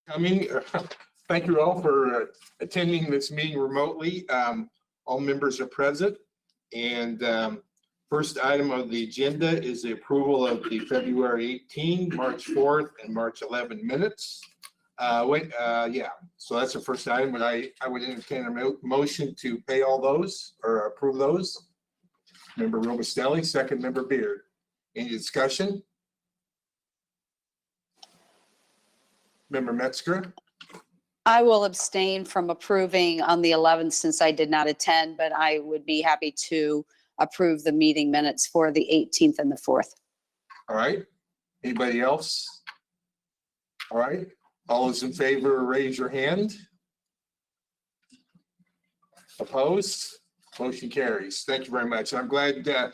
coming. Thank you all for attending this meeting remotely. All members are present. And first item of the agenda is the approval of the February 18, March 4th, and March 11 minutes. Yeah, so that's the first item, but I would entertain a motion to pay all those or approve those. Member Robustelli, second member Beard. Any discussion? Member Metzger? I will abstain from approving on the 11th since I did not attend, but I would be happy to approve the meeting minutes for the 18th and the 4th. All right. Anybody else? All right. All those in favor, raise your hand. Opposed? Motion carries. Thank you very much. I'm glad that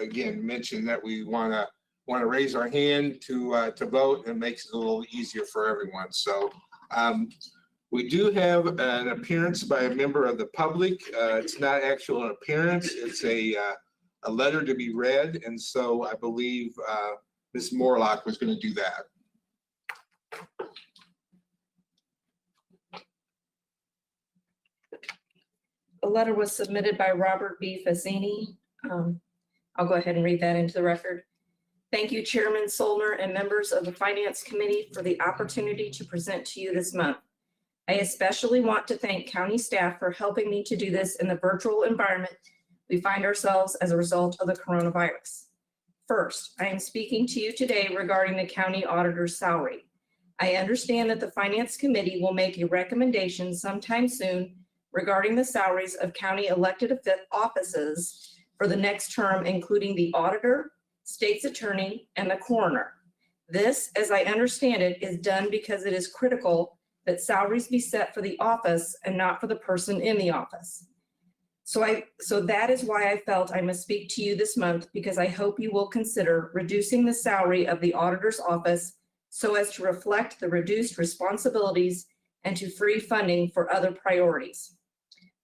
again mentioned that we want to raise our hand to vote, and makes it a little easier for everyone. So we do have an appearance by a member of the public. It's not actual an appearance. It's a letter to be read, and so I believe Ms. Morlock was going to do that. The letter was submitted by Robert B. Fazzini. I'll go ahead and read that into the record. Thank you, Chairman Solner and members of the Finance Committee, for the opportunity to present to you this month. I especially want to thank county staff for helping me to do this in the virtual environment we find ourselves as a result of the coronavirus. First, I am speaking to you today regarding the county auditor's salary. I understand that the Finance Committee will make a recommendation sometime soon regarding the salaries of county elected offices for the next term, including the auditor, state's attorney, and the coroner. This, as I understand it, is done because it is critical that salaries be set for the office and not for the person in the office. So that is why I felt I must speak to you this month, because I hope you will consider reducing the salary of the auditor's office so as to reflect the reduced responsibilities and to free funding for other priorities.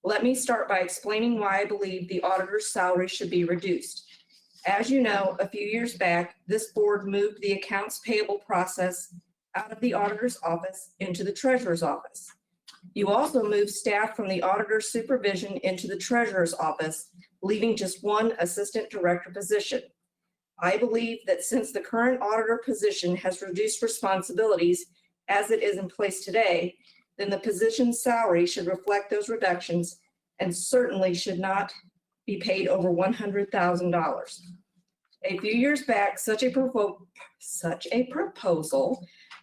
Let me start by explaining why I believe the auditor's salary should be reduced. As you know, a few years back, this board moved the accounts payable process out of the auditor's office into the treasurer's office. You also moved staff from the auditor's supervision into the treasurer's office, leaving just one assistant director position. I believe that since the current auditor position has reduced responsibilities as it is in place today, then the position's salary should reflect those reductions and certainly should not be paid over $100,000. A few years back, such a proposal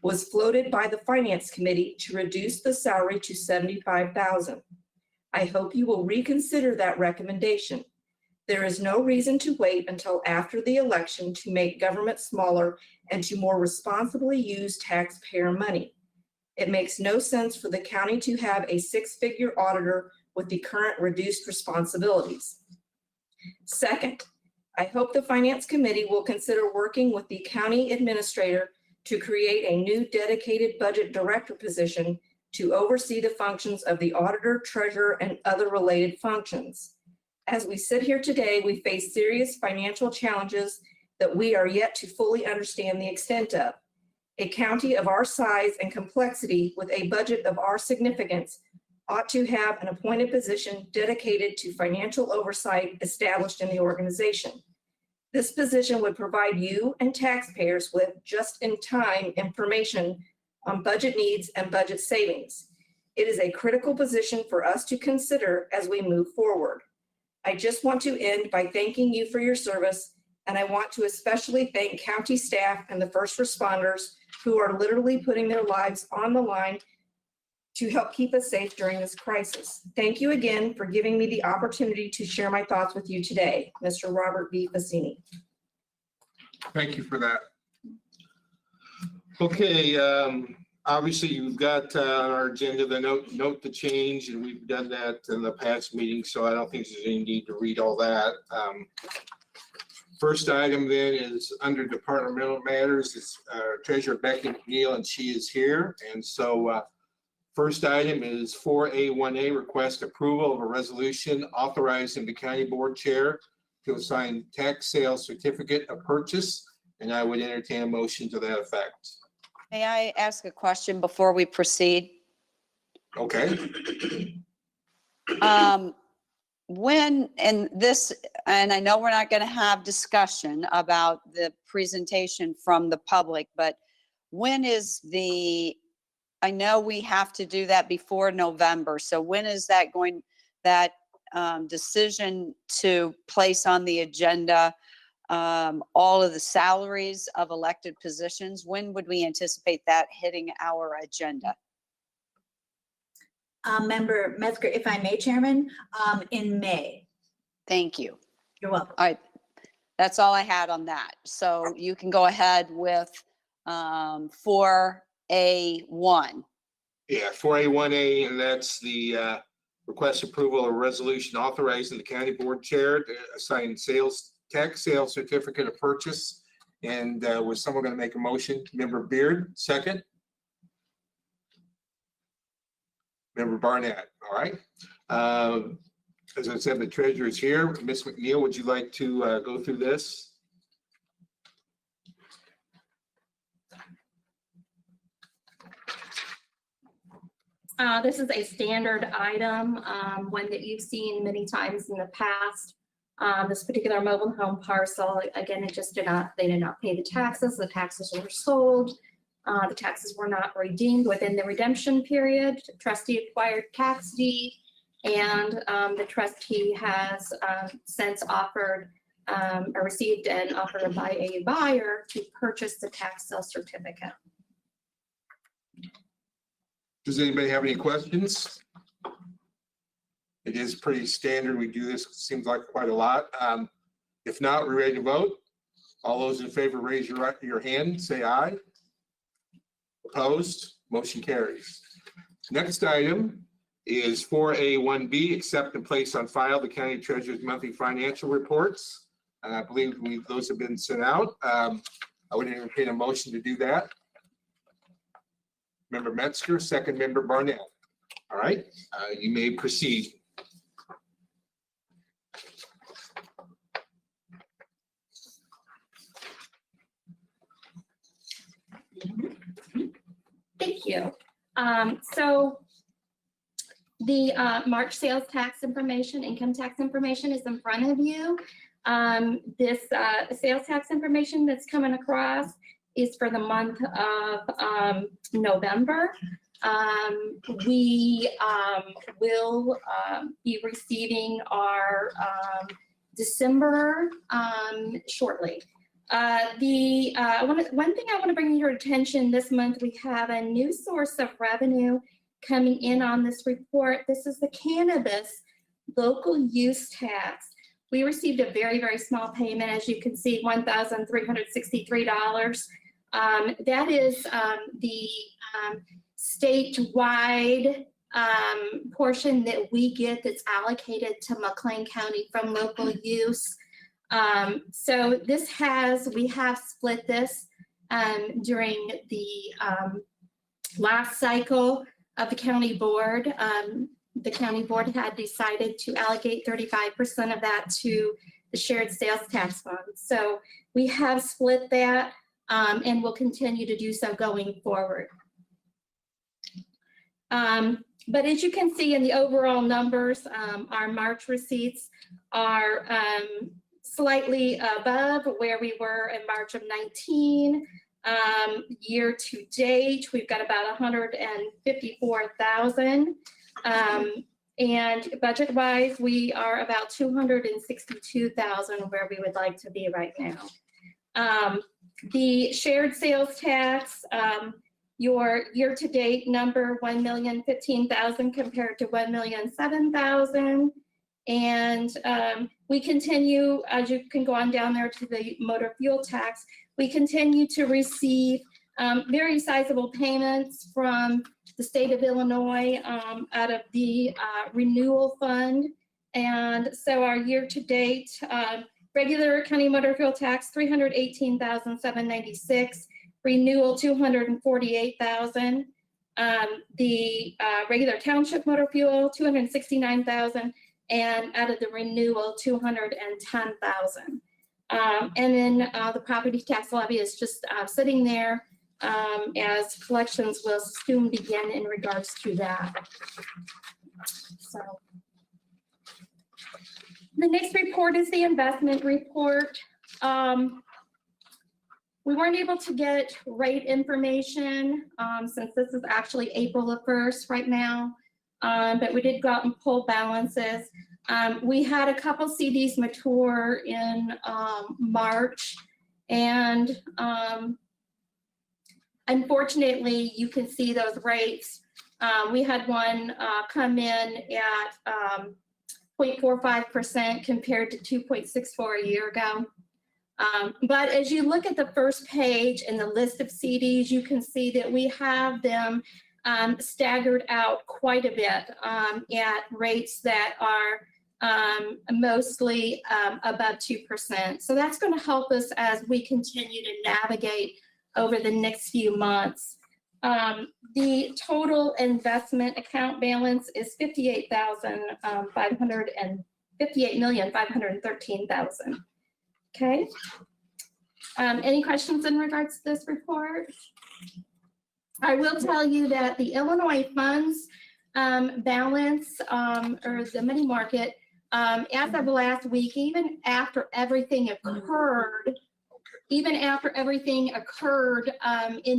was floated by the Finance Committee to reduce the salary to $75,000. I hope you will reconsider that recommendation. There is no reason to wait until after the election to make government smaller and to more responsibly use taxpayer money. It makes no sense for the county to have a six-figure auditor with the current reduced responsibilities. Second, I hope the Finance Committee will consider working with the county administrator to create a new dedicated budget director position to oversee the functions of the auditor, treasurer, and other related functions. As we sit here today, we face serious financial challenges that we are yet to fully understand the extent of. A county of our size and complexity with a budget of our significance ought to have an appointed position dedicated to financial oversight established in the organization. This position would provide you and taxpayers with just-in-time information on budget needs and budget savings. It is a critical position for us to consider as we move forward. I just want to end by thanking you for your service, and I want to especially thank county staff and the first responders who are literally putting their lives on the line to help keep us safe during this crisis. Thank you again for giving me the opportunity to share my thoughts with you today, Mr. Robert B. Fazzini. Thank you for that. Okay, obviously you've got on our agenda the note the change, and we've done that in the past meeting, so I don't think there's any need to read all that. First item then is under departmental matters. It's Treasurer Becky McLean, and she is here. And so first item is 4A1A, request approval of a resolution authorizing the county board chair to assign tax sales certificate of purchase. And I would entertain a motion to that effect. May I ask a question before we proceed? Okay, When, and I know we're not going to have discussion about the presentation from the public, but when is I know we have to do that before November, so when is that decision to place on the agenda all of the salaries of elected positions? When would we anticipate that hitting our agenda? Member Metzger, if I may, Chairman, in May. Thank you. You're welcome. All right, that's all I had on that. So you can go ahead with 4A1. yeah, 4A1A, and that's the request approval of a resolution authorizing the county board chair to assign sales tax sales certificate of purchase. And was someone going to make a motion? Member Beard, second? Member Barnett, all right. As I said, the treasurer is here. Ms. McNeil, would you like to go through this? This is a standard item, one that you've seen many times in the past. This particular mobile home parcel, again, they did not pay the taxes. The taxes were sold. The taxes were not redeemed within the redemption period. Trustee acquired tax deed, and the trustee has since offered or received an offer by a buyer to purchase the tax sale certificate. Does anybody have any questions? It is pretty standard. We do this, seems like quite a lot. If not, we're ready to vote. All those in favor, raise your hand, say aye. Opposed, motion carries. Next item is 4A1B, accept and place on file the county treasurer's monthly financial reports. And I believe those have been sent out. I would entertain a motion to do that. Member Metzger, second member Barnett. All right, you may proceed. Thank you. So the March sales tax information, income tax information is in front of you. This sales tax information that's coming across is for the month of November. We will be receiving our December shortly. One thing I want to bring to your attention this month, we have a new source of revenue coming in on this report. This is the cannabis local use tax. We received a very, very small payment, as you can see, $1,363. That is the statewide portion that we get that's allocated to McLean County from local use. So we have split this during the last cycle of the county board. The county board had decided to allocate 35% of that to the shared sales tax fund. So we have split that and will continue to do so going forward. But as you can see in the overall numbers, our March receipts are slightly above where we were in March of 19. Year to date, we've got about 154,000. And budget wise, we are about 262,000 where we would like to be right now. The shared sales tax, your year to date number, 1,015,000 compared to 1,007,000. And we continue, as you can go on down there to the motor fuel tax, we continue to receive very sizable payments from the state of Illinois out of the renewal fund. And so our year to date, regular county motor fuel tax, 318,796, renewal 248,000. The regular township motor fuel, 269,000. And out of the renewal, 210,000. And then the property tax levy is just sitting there as collections will soon begin in regards to that. So the next report is the investment report. We weren't able to get rate information since this is actually April the 1st right now, but we did go out and pull balances. We had a couple CDs mature in March, and unfortunately, you can see those rates. We had one come in at 0.45% compared to 2.64 a year ago. But as you look at the first page in the list of CDs, you can see that we have them staggered out quite a bit at rates that are mostly above 2%. So that's going to help us as we continue to navigate over the next few months. The total investment account balance is $58,513,000. Okay. Any questions in regards to this report? I will tell you that the Illinois funds balance or the money market as of last week, even after everything occurred, in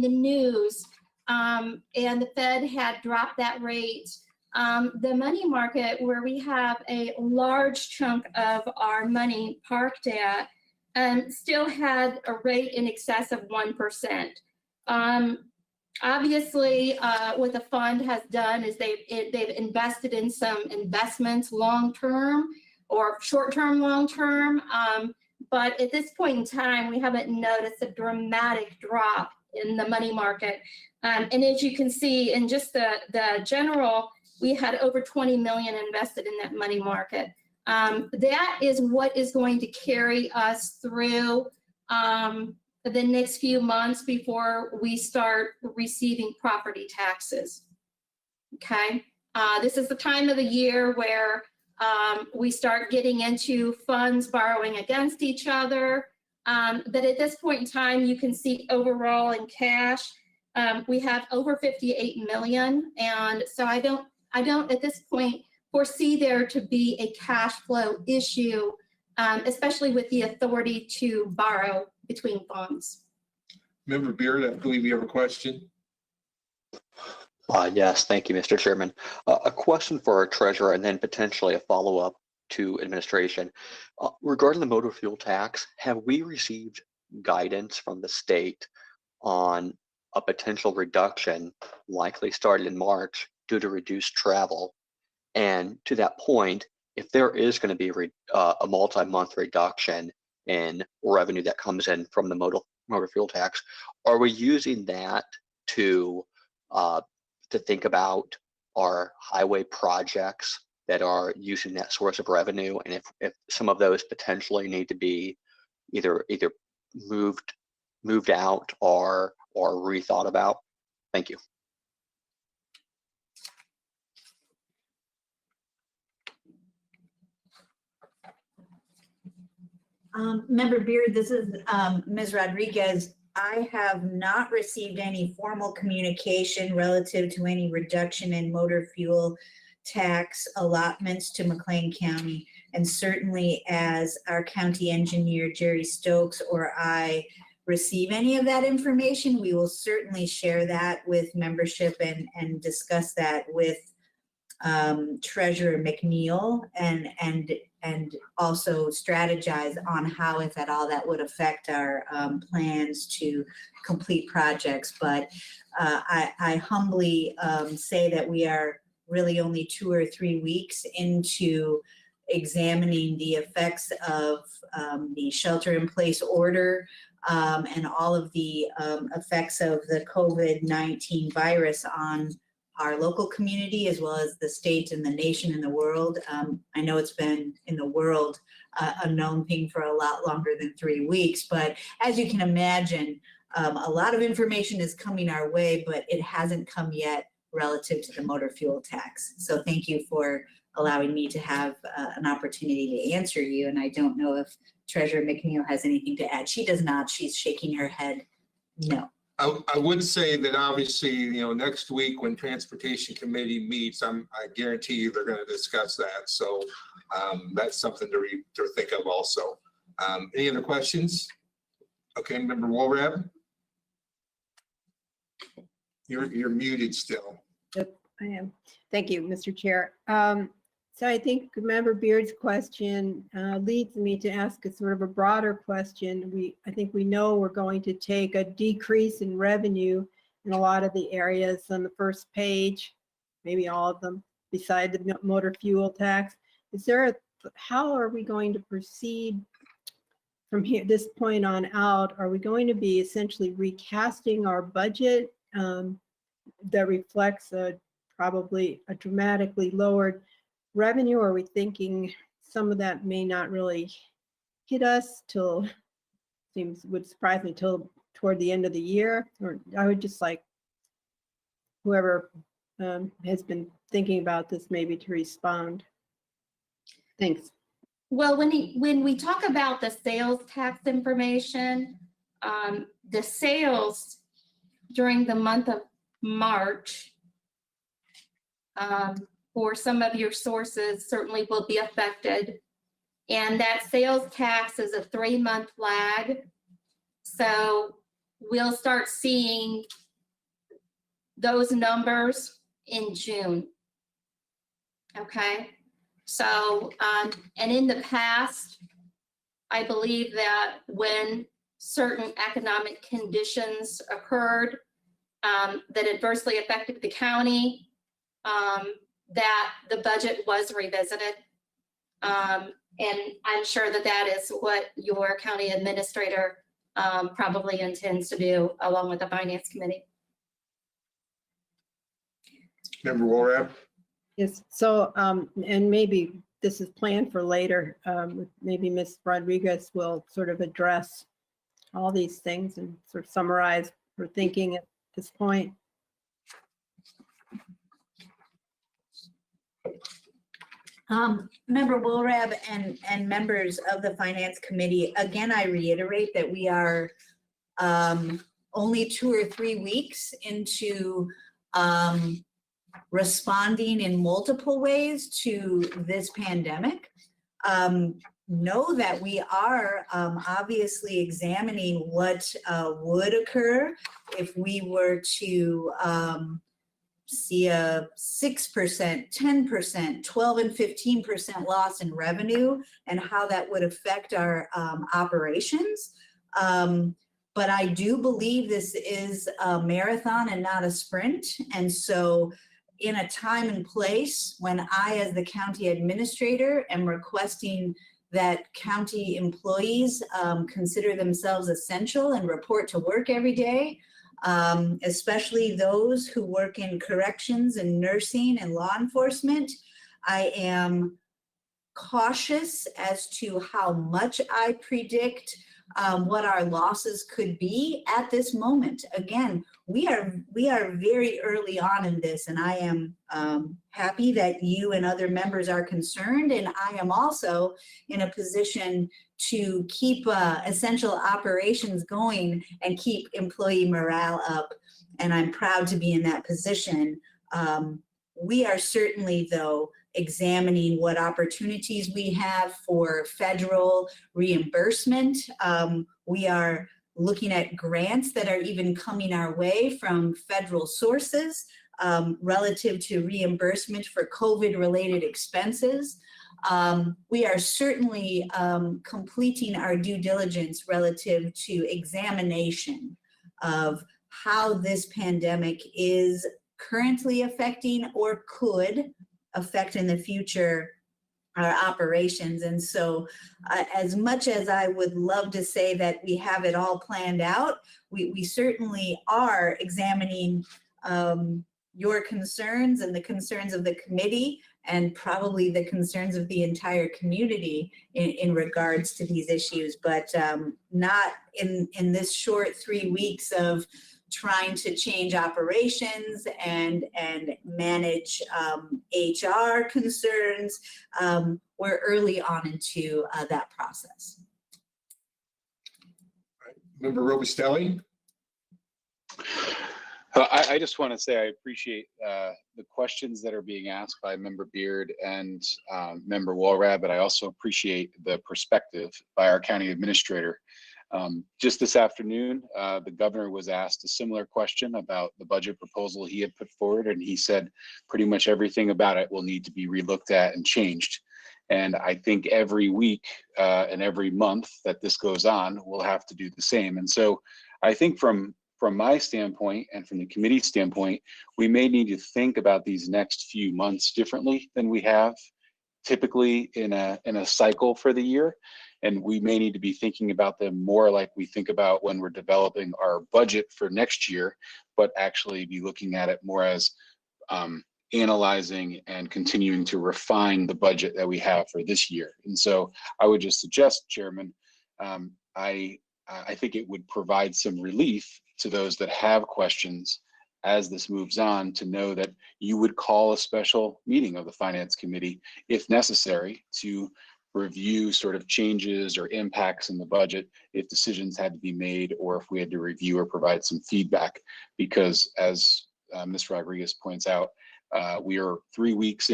the news, and the Fed had dropped that rate, the money market, where we have a large chunk of our money parked at, still had a rate in excess of 1%. Obviously, what the fund has done is they've invested in some investments long-term or short-term, long-term. But at this point in time, we haven't noticed a dramatic drop in the money market. And as you can see in just the general, we had over 20 million invested in that money market. That is what is going to carry us through the next few months before we start receiving property taxes. Okay, this is the time of the year where we start getting into funds borrowing against each other. But at this point in time, you can see overall in cash, we have over 58 million. And so I don't at this point foresee there to be a cash flow issue, especially with the authority to borrow between funds. Member Beard, I believe you have a question. Yes, thank you, Mr. Chairman. A question for our treasurer and then potentially a follow-up to administration. Regarding the motor fuel tax, have we received guidance from the state on a potential reduction likely started in March due to reduced travel? And to that point, if there is going to be a multi-month reduction in revenue that comes in from the motor fuel tax, are we using that to think about our highway projects that are using that source of revenue, and if some of those potentially need to be either moved out or rethought about? Thank you. Member Beard, this is Ms. Rodriguez. I have not received any formal communication relative to any reduction in motor fuel tax allotments to McLean County. And certainly as our county engineer, Jerry Stokes, or I receive any of that information, we will certainly share that with membership and discuss that with Treasurer McNeil and also strategize on how, if at all, that would affect our plans to complete projects. But I humbly say that we are really only 2 or 3 weeks into examining the effects of the shelter-in-place order and all of the effects of the COVID-19 virus on our local community, as well as the state and the nation and the world. I know it's been in the world a known thing for a lot longer than 3 weeks, but as you can imagine, a lot of information is coming our way, but it hasn't come yet relative to the motor fuel tax. So thank you for allowing me to have an opportunity to answer you. And I don't know if Treasurer McNeil has anything to add. She does not. She's shaking her head no. I would say that obviously, next week when Transportation Committee meets, I guarantee you they're going to discuss that. So that's something to think of also. Any other questions? Okay, Member Walrab? You're muted still. Yep, I am. Thank you, Mr. Chair. So I think Member Beard's question leads me to ask a sort of a broader question. I think we know we're going to take a decrease in revenue in a lot of the areas on the first page, maybe all of them, beside the motor fuel tax. How are we going to proceed from here, this point on out? Are we going to be essentially recasting our budget that reflects probably a dramatically lowered revenue? Or are we thinking some of that may not really hit us would surprise me till toward the end of the year? Or I would just like whoever has been thinking about this maybe to respond. Thanks. Well, when we talk about the sales tax information, the sales during the month of March for some of your sources certainly will be affected. And that sales tax is a 3-month lag. So we'll start seeing those numbers in June. Okay. So, and in the past, I believe that when certain economic conditions occurred that adversely affected the county, that the budget was revisited. And I'm sure that that is what your county administrator probably intends to do along with the finance committee. Member Walrab? Yes, so, and maybe this is planned for later. Maybe Ms. Rodriguez will sort of address all these things and sort of summarize her thinking at this point. Member Woolrab and members of the Finance Committee, again, I reiterate that we are only 2 or 3 weeks into responding in multiple ways to this pandemic. Know that we are obviously examining what would occur if we were to see a 6%, 10%, 12 and 15% loss in revenue and how that would affect our operations. But I do believe this is a marathon and not a sprint. And so in a time and place when I, as the county administrator, am requesting that county employees consider themselves essential and report to work every day, especially those who work in corrections and nursing and law enforcement, I am cautious as to how much I predict what our losses could be at this moment. Again, we are very early on in this, and I am happy that you and other members are concerned, and I am also in a position to keep essential operations going and keep employee morale up, and I'm proud to be in that position. We are certainly, though, examining what opportunities we have for federal reimbursement. We are looking at grants that are even coming our way from federal sources relative to reimbursement for COVID-related expenses. We are certainly completing our due diligence relative to examination of how this pandemic is currently affecting or could affect in the future our operations. And so as much as I would love to say that we have it all planned out, we certainly are examining your concerns and the concerns of the committee and probably the concerns of the entire community in regards to these issues, but not in this short 3 weeks of trying to change operations and manage HR concerns. We're early on into that process. Member Robustelli? I just want to say I appreciate the questions that are being asked by Member Beard and Member Walrab, but I also appreciate the perspective by our county administrator. Just this afternoon, the governor was asked a similar question about the budget proposal he had put forward, and he said pretty much everything about it will need to be relooked at and changed. And I think every week and every month that this goes on, we'll have to do the same. And so I think from my standpoint and from the committee's standpoint, we may need to think about these next few months differently than we have typically in a cycle for the year. And we may need to be thinking about them more like we think about when we're developing our budget for next year, but actually be looking at it more as analyzing and continuing to refine the budget that we have for this year. And so I would just suggest, Chairman, I think it would provide some relief to those that have questions as this moves on to know that you would call a special meeting of the Finance Committee if necessary to review sort of changes or impacts in the budget if decisions had to be made or if we had to review or provide some feedback. Because as Ms. Rodriguez points out, we are 3 weeks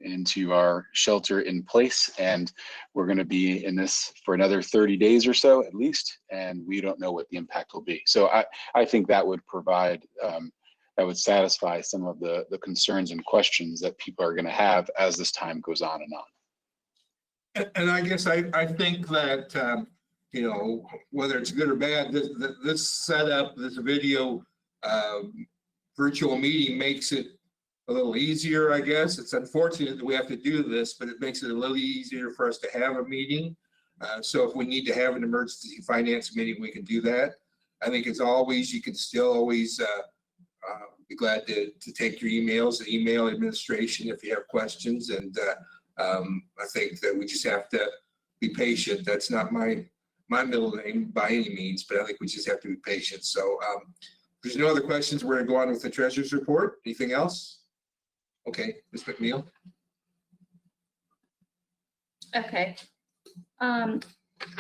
into our shelter in place, and we're going to be in this for another 30 days or so at least, and we don't know what the impact will be. So I think that would provide, that would satisfy some of the concerns and questions that people are going to have as this time goes on and on. And I guess I think that, you know, whether it's good or bad, this setup, this video virtual meeting makes it a little easier, I guess. It's unfortunate that we have to do this, but it makes it a little easier for us to have a meeting. So if we need to have an emergency finance meeting, we can do that. I think as always, you can still always be glad to take your emails, the email administration if you have questions. And I think that we just have to be patient. That's not my middle name by any means, but I think we just have to be patient. So if there's no other questions, we're gonna go on with the treasurer's report. Anything else? Okay, Ms. McNeil. Okay.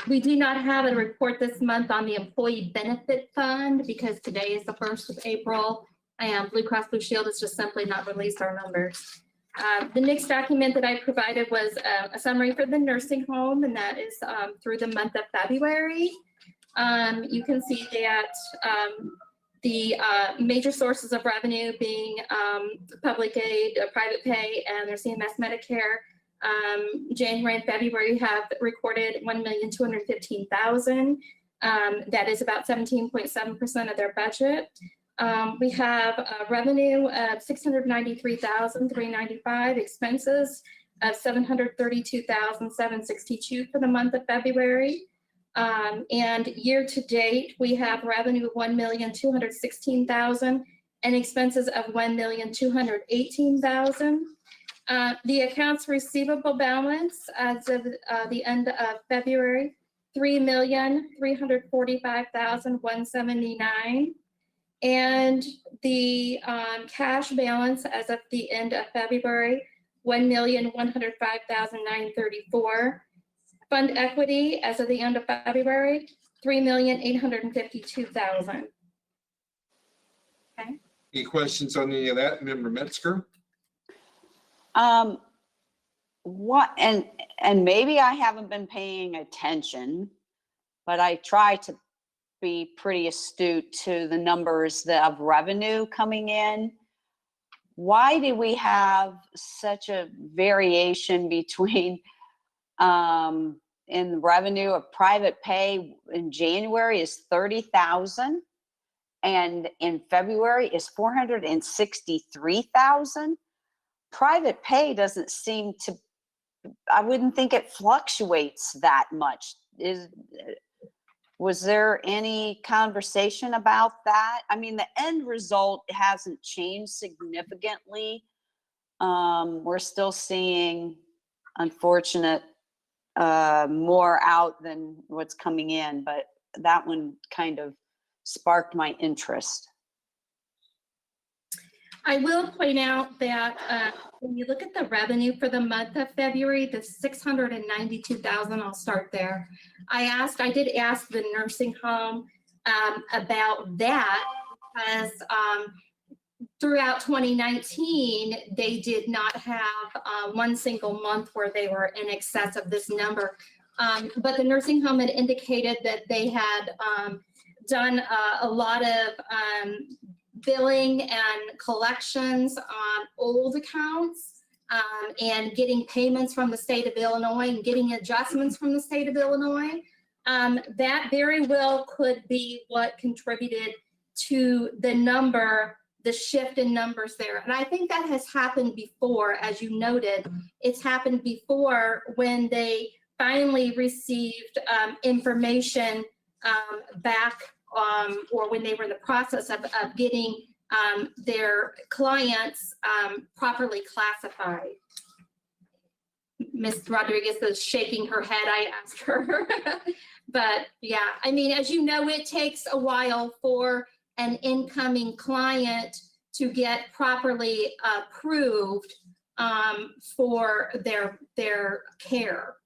We do not have a report this month on the Employee Benefit Fund because today is the 1st of April. And Blue Cross Blue Shield has just simply not released our numbers. The next document that I provided was a summary for the nursing home, and that is through the month of February. You can see that the major sources of revenue being public aid, private pay, and their CMS Medicare. January and February have recorded $1,215,000. That is about 17.7% of their budget. We have revenue of $693,395, expenses of $732,762 for the month of February. And year to date, we have revenue of $1,216,000 and expenses of $1,218,000. The accounts receivable balance as of the end of February, $3,345,179. And the cash balance as of the end of February, $1,105,934. Fund equity as of the end of February, $3,852,000. Okay. Any questions on any of that, Member Metzger? What, and maybe I haven't been paying attention, but I try to be pretty astute to the numbers of revenue coming in. Why do we have such a variation between in revenue of private pay in January is 30,000 and in February is 463,000? Private pay doesn't seem to, I wouldn't think it fluctuates that much. Was there any conversation about that? I mean, the end result hasn't changed significantly. We're still seeing, unfortunate, more out than what's coming in, but that one kind of sparked my interest. I will point out that when you look at the revenue for the month of February, the $692,000, I'll start there. I did ask the nursing home about that because throughout 2019, they did not have one single month where they were in excess of this number. But the nursing home had indicated that they had done a lot of billing and collections on old accounts and getting payments from the state of Illinois and getting adjustments from the state of Illinois. That very well could be what contributed to the number, the shift in numbers there. And I think that has happened before, as you noted. It's happened before when they finally received information back or when they were in the process of getting their clients properly classified. Ms. Rodriguez is shaking her head. I asked her. But yeah, I mean, as you know, it takes a while for an incoming client to get properly approved for their care.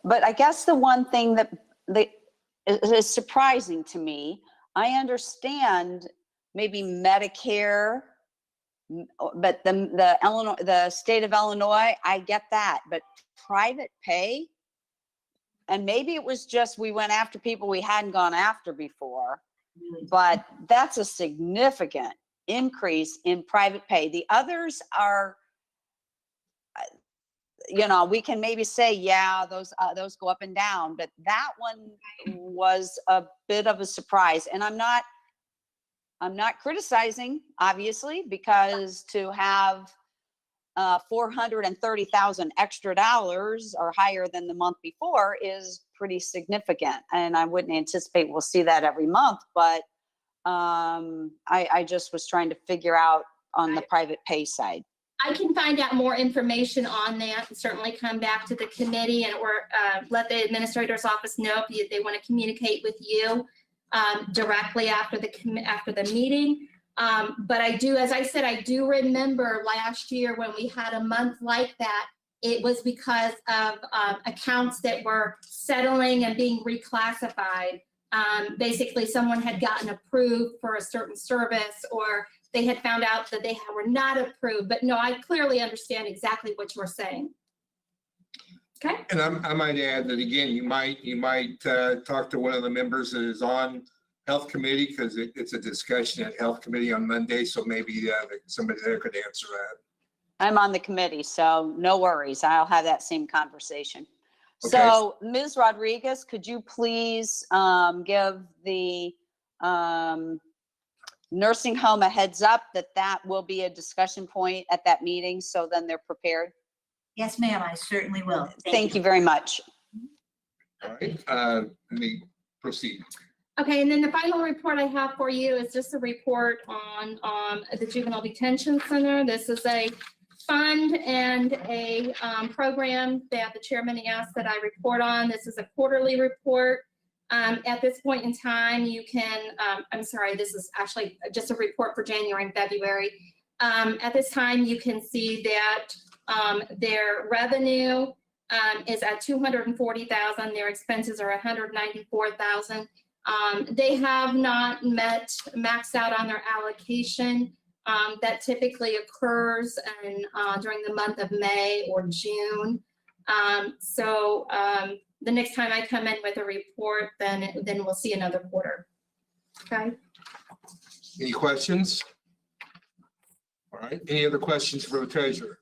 But I guess the one thing that is surprising to me, I understand maybe Medicare, but the state of Illinois, I get that, but private pay, and maybe it was just we went after people we hadn't gone after before, but that's a significant increase in private pay. The others are, you know, we can maybe say, yeah, those go up and down, but that one was a bit of a surprise. And I'm not criticizing, obviously, because to have $430,000 extra dollars or higher than the month before is pretty significant. And I wouldn't anticipate we'll see that every month, but I just was trying to figure out on the private pay side. I can find out more information on that and certainly come back to the committee and or let the administrator's office know if they want to communicate with you directly after the meeting. But I do, as I said, I do remember last year when we had a month like that, it was because of accounts that were settling and being reclassified. Basically, someone had gotten approved for a certain service, or they had found out that they were not approved. But no, I clearly understand exactly what you're saying. Okay. And I might add that again, you might talk to one of the members that is on health committee, because it's a discussion at health committee on Monday. So maybe somebody there could answer that. I'm on the committee, so no worries. I'll have that same conversation. Okay. So Ms. Rodriguez, could you please give the nursing home a heads up that will be a discussion point at that meeting, so then they're prepared? Yes, ma'am, I certainly will. Thank you very much. All right, let me proceed. Okay, and then the final report I have for you is just a report on the Juvenile Detention Center. This is a fund and a program that the chairman asked that I report on. This is a quarterly report. At this point in time, you can, I'm sorry, this is actually just a report for January and February. At this time, you can see that their revenue is at $240,000. Their expenses are $194,000. They have not maxed out on their allocation. That typically occurs during the month of May or June. So the next time I come in with a report, then we'll see another quarter. Okay. Any questions? All right, any other questions for the treasurer?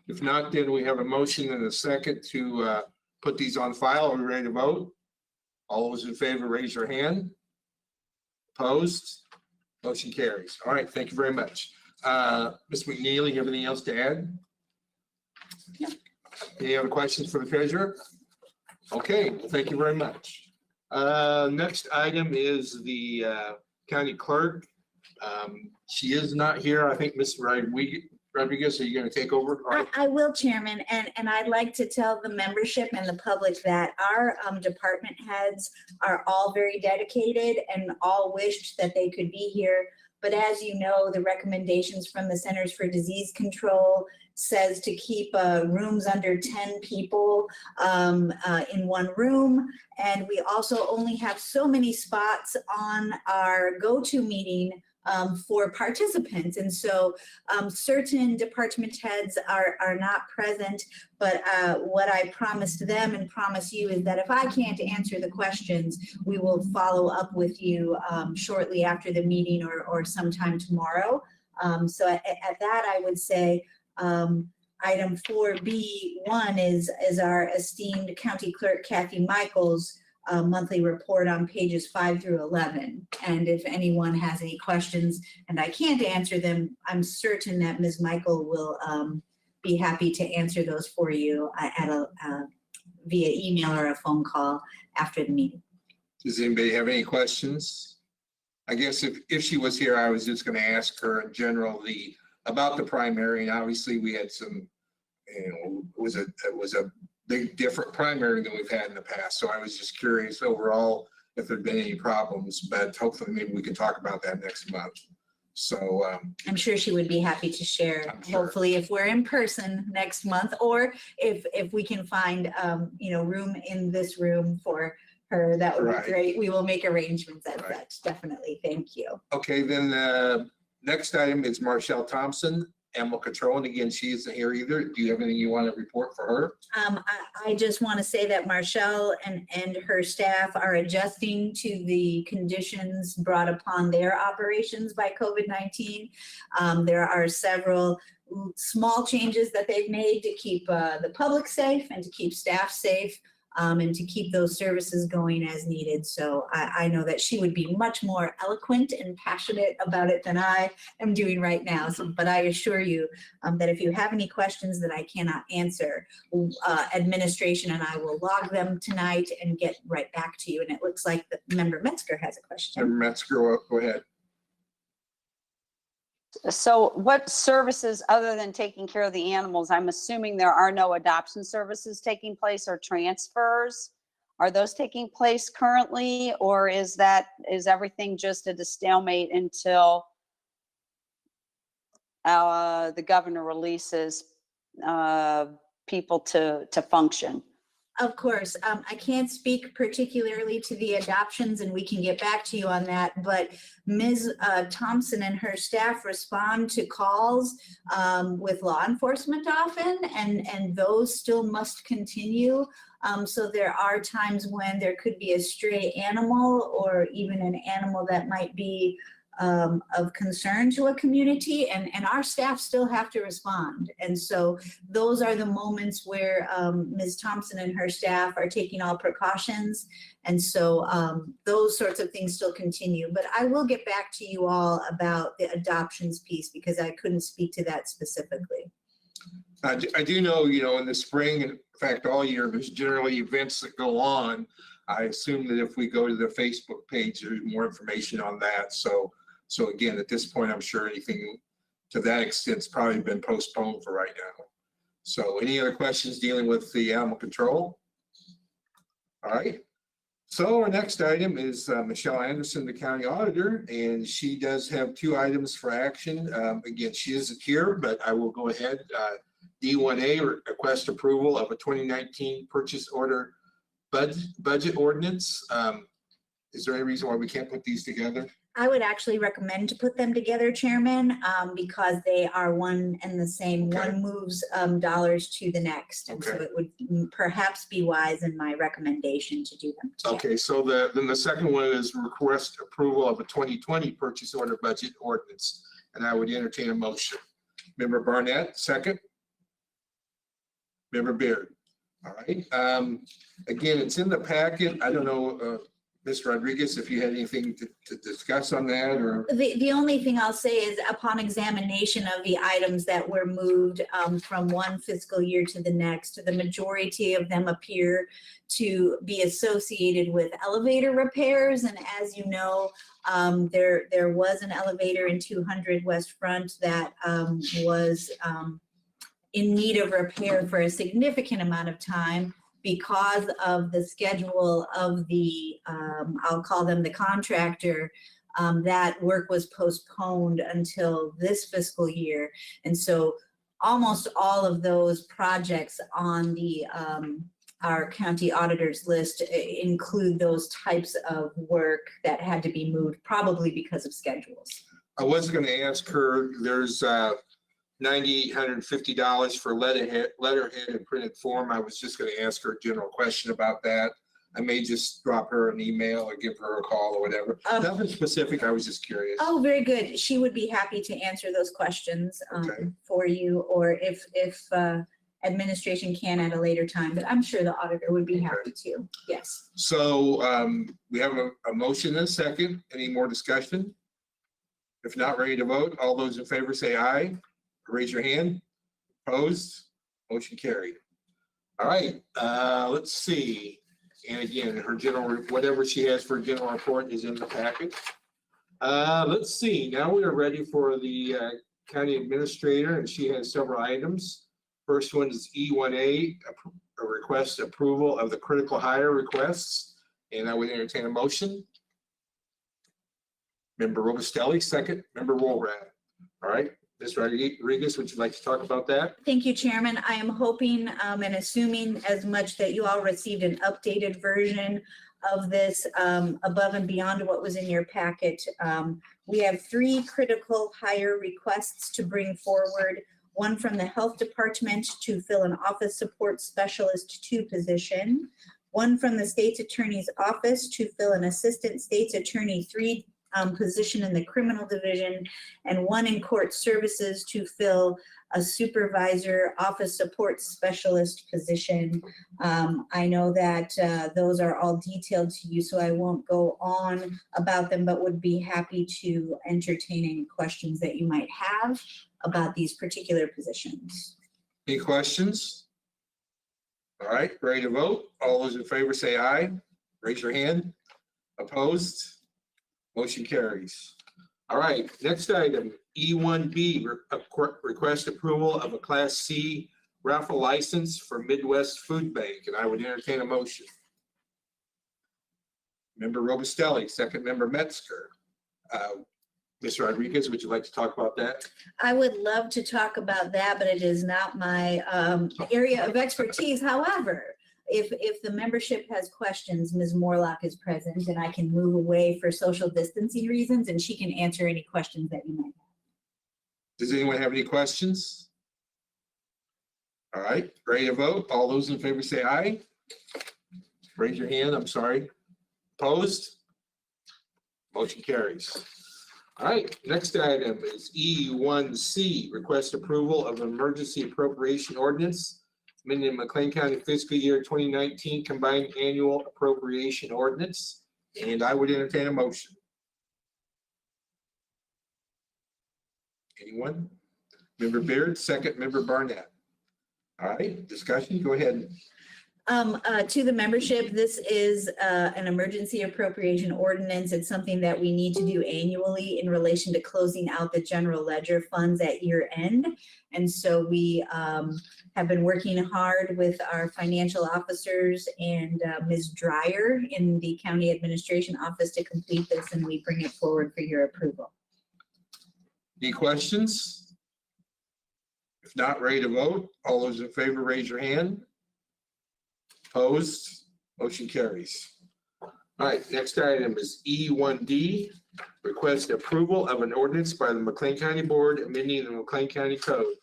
If not, then we have a motion and a second to put these on file. Are we ready to vote? All those in favor, raise your hand. Opposed? Motion carries. All right, thank you very much. Ms. McNeely, you have anything else to add? No. Any other questions for the treasurer? Okay, well, thank you very much. Next item is the county clerk. She is not here. I think Ms. Rodriguez, are you going to take over? I will, Chairman, and I'd like to tell the membership and the public that our department heads are all very dedicated and all wished that they could be here. But as you know, the recommendations from the Centers for Disease Control says to keep rooms under 10 people in one room. And we also only have so many spots on our go-to meeting for participants. And so certain department heads are not present, but what I promised them and promise you is that if I can't answer the questions, we will follow up with you shortly after the meeting or sometime tomorrow. So at that, I would say item 4B1 is our esteemed County Clerk Kathy Michaels' monthly report on pages 5 through 11. And if anyone has any questions and I can't answer them, I'm certain that Ms. Michael will be happy to answer those for you via email or a phone call after the meeting. Does anybody have any questions? I guess if she was here, I was just going to ask her in general about the primary, and obviously we had some, it was a big different primary than we've had in the past. So I was just curious overall if there'd been any problems, but hopefully maybe we can talk about that next month. So I'm sure she would be happy to share, I'm sure. hopefully if we're in person next month, or if we can find, room in this room for her, that would Right. be great. We will make arrangements as such, definitely. Thank you. okay, then next item is Marshall Thompson, Animal Control. And again, she isn't here either. Do you have anything you want to report for her? I just want to say that Marshall and her staff are adjusting to the conditions brought upon their operations by COVID-19. There are several small changes that they've made to keep the public safe and to keep staff safe. And to keep those services going as needed. So I know that she would be much more eloquent and passionate about it than I am doing right now. So, but I assure you that if you have any questions that I cannot answer, administration and I will log them tonight and get right back to you. And it looks like the Member Metzger has a question. Member Metzger, go ahead. So what services, other than taking care of the animals, I'm assuming there are no adoption services taking place or transfers? Are those taking place currently, or is everything just at a stalemate until the governor releases people to function? Of course, I can't speak particularly to the adoptions and we can get back to you on that, but Ms. Thompson and her staff respond to calls with law enforcement often, and those still must continue. So there are times when there could be a stray animal or even an animal that might be of concern to a community, and our staff still have to respond. And so those are the moments where Ms. Thompson and her staff are taking all precautions. And so those sorts of things still continue. But I will get back to you all about the adoptions piece because I couldn't speak to that specifically. I do know, in the spring, in fact, all year, there's generally events that go on. I assume that if we go to the Facebook page, there's more information on that. So again, at this point, I'm sure anything to that extent's probably been postponed for right now. So any other questions dealing with the animal control? All right. So our next item is Michelle Anderson, the county auditor, and she does have 2 items for action. Again, she isn't here, but I will go ahead. D1A, request approval of a 2019 purchase order budget ordinance. Is there any reason why we can't put these together? I would actually recommend to put them together, Chairman, because they are one and the same. Okay. One moves dollars to the next. And so Okay. it would perhaps be wise in my recommendation to do them together. Okay, so then the second one is request approval of a 2020 purchase order budget ordinance, and I would entertain a motion. Member Barnett, second. Member Beard. All right. Again, it's in the packet. I don't know, Ms. Rodriguez, if you had anything to discuss on that, or? The only thing I'll say is upon examination of the items that were moved from one fiscal year to the next, the majority of them appear to be associated with elevator repairs. And as you know, there was an elevator in 200 West Front that was in need of repair for a significant amount of time. Because of the schedule of the, I'll call them the contractor, that work was postponed until this fiscal year. And so almost all of those projects on the, our county auditor's list include those types of work that had to be moved, probably because of schedules. I was going to ask her, there's $9,850 for letterhead and printed form. I was just going to ask her a general question about that. I may just drop her an email or give her a call or whatever. Nothing specific. I was just curious. Oh, very good. She would be happy to answer those questions Okay. for you, or if administration can at a later time, but I'm sure the auditor would be happy to. Yes. So we have a motion and a second. Any more discussion? If not, ready to vote? All those in favor say aye. Raise your hand. Opposed? Motion carried. All right, let's see. And again, her general, whatever she has for a general report is in the packet. Let's see, now we are ready for the county administrator, and she has several items. First one is E1A, a request approval of the critical hire requests, and I would entertain a motion. Member Robustelli, second. Member Woolrat. All right, Ms. Rodriguez, would you like to talk about that? Thank you, Chairman. I am hoping and assuming as much that you all received an updated version of this above and beyond what was in your packet. We have 3 critical hire requests to bring forward. One from the Health Department to fill an Office Support Specialist 2 position. One from the State's Attorney's Office to fill an Assistant State's Attorney 3 position in the Criminal Division, and one in Court Services to fill a Supervisor Office Support Specialist position. I know that those are all detailed to you, so I won't go on about them, but would be happy to entertain any questions that you might have about these particular positions. Any questions? All right, ready to vote? All those in favor say aye. Raise your hand. Opposed? Motion carries. All right, next item, E1B, request approval of a Class C raffle license for Midwest Food Bank, and I would entertain a motion. Member Robustelli, second. Member Metzger. Ms. Rodriguez, would you like to talk about that? I would love to talk about that, but it is not my area of expertise. However, if the membership has questions, Ms. Morlock is present, and I can move away for social distancing reasons, and she can answer any questions that you might have. Does anyone have any questions? All right, ready to vote? All those in favor say aye. Raise your hand, I'm sorry. Opposed? Motion carries. All right, next item is E1C, request approval of emergency appropriation ordinance, amending McLean County fiscal year 2019 combined annual appropriation ordinance, and I would entertain a motion. Anyone? Member Beard, second. Member Barnett. All right, discussion, go ahead. To the membership, this is an emergency appropriation ordinance. It's something that we need to do annually in relation to closing out the general ledger funds at year end. And so we have been working hard with our financial officers and Ms. Dreyer in the county administration office to complete this, and we bring it forward for your approval. Any questions? If not, ready to vote? All those in favor, raise your hand. Opposed? Motion carries. All right, next item is E1D, request approval of an ordinance by the McLean County Board amending the McLean County Code.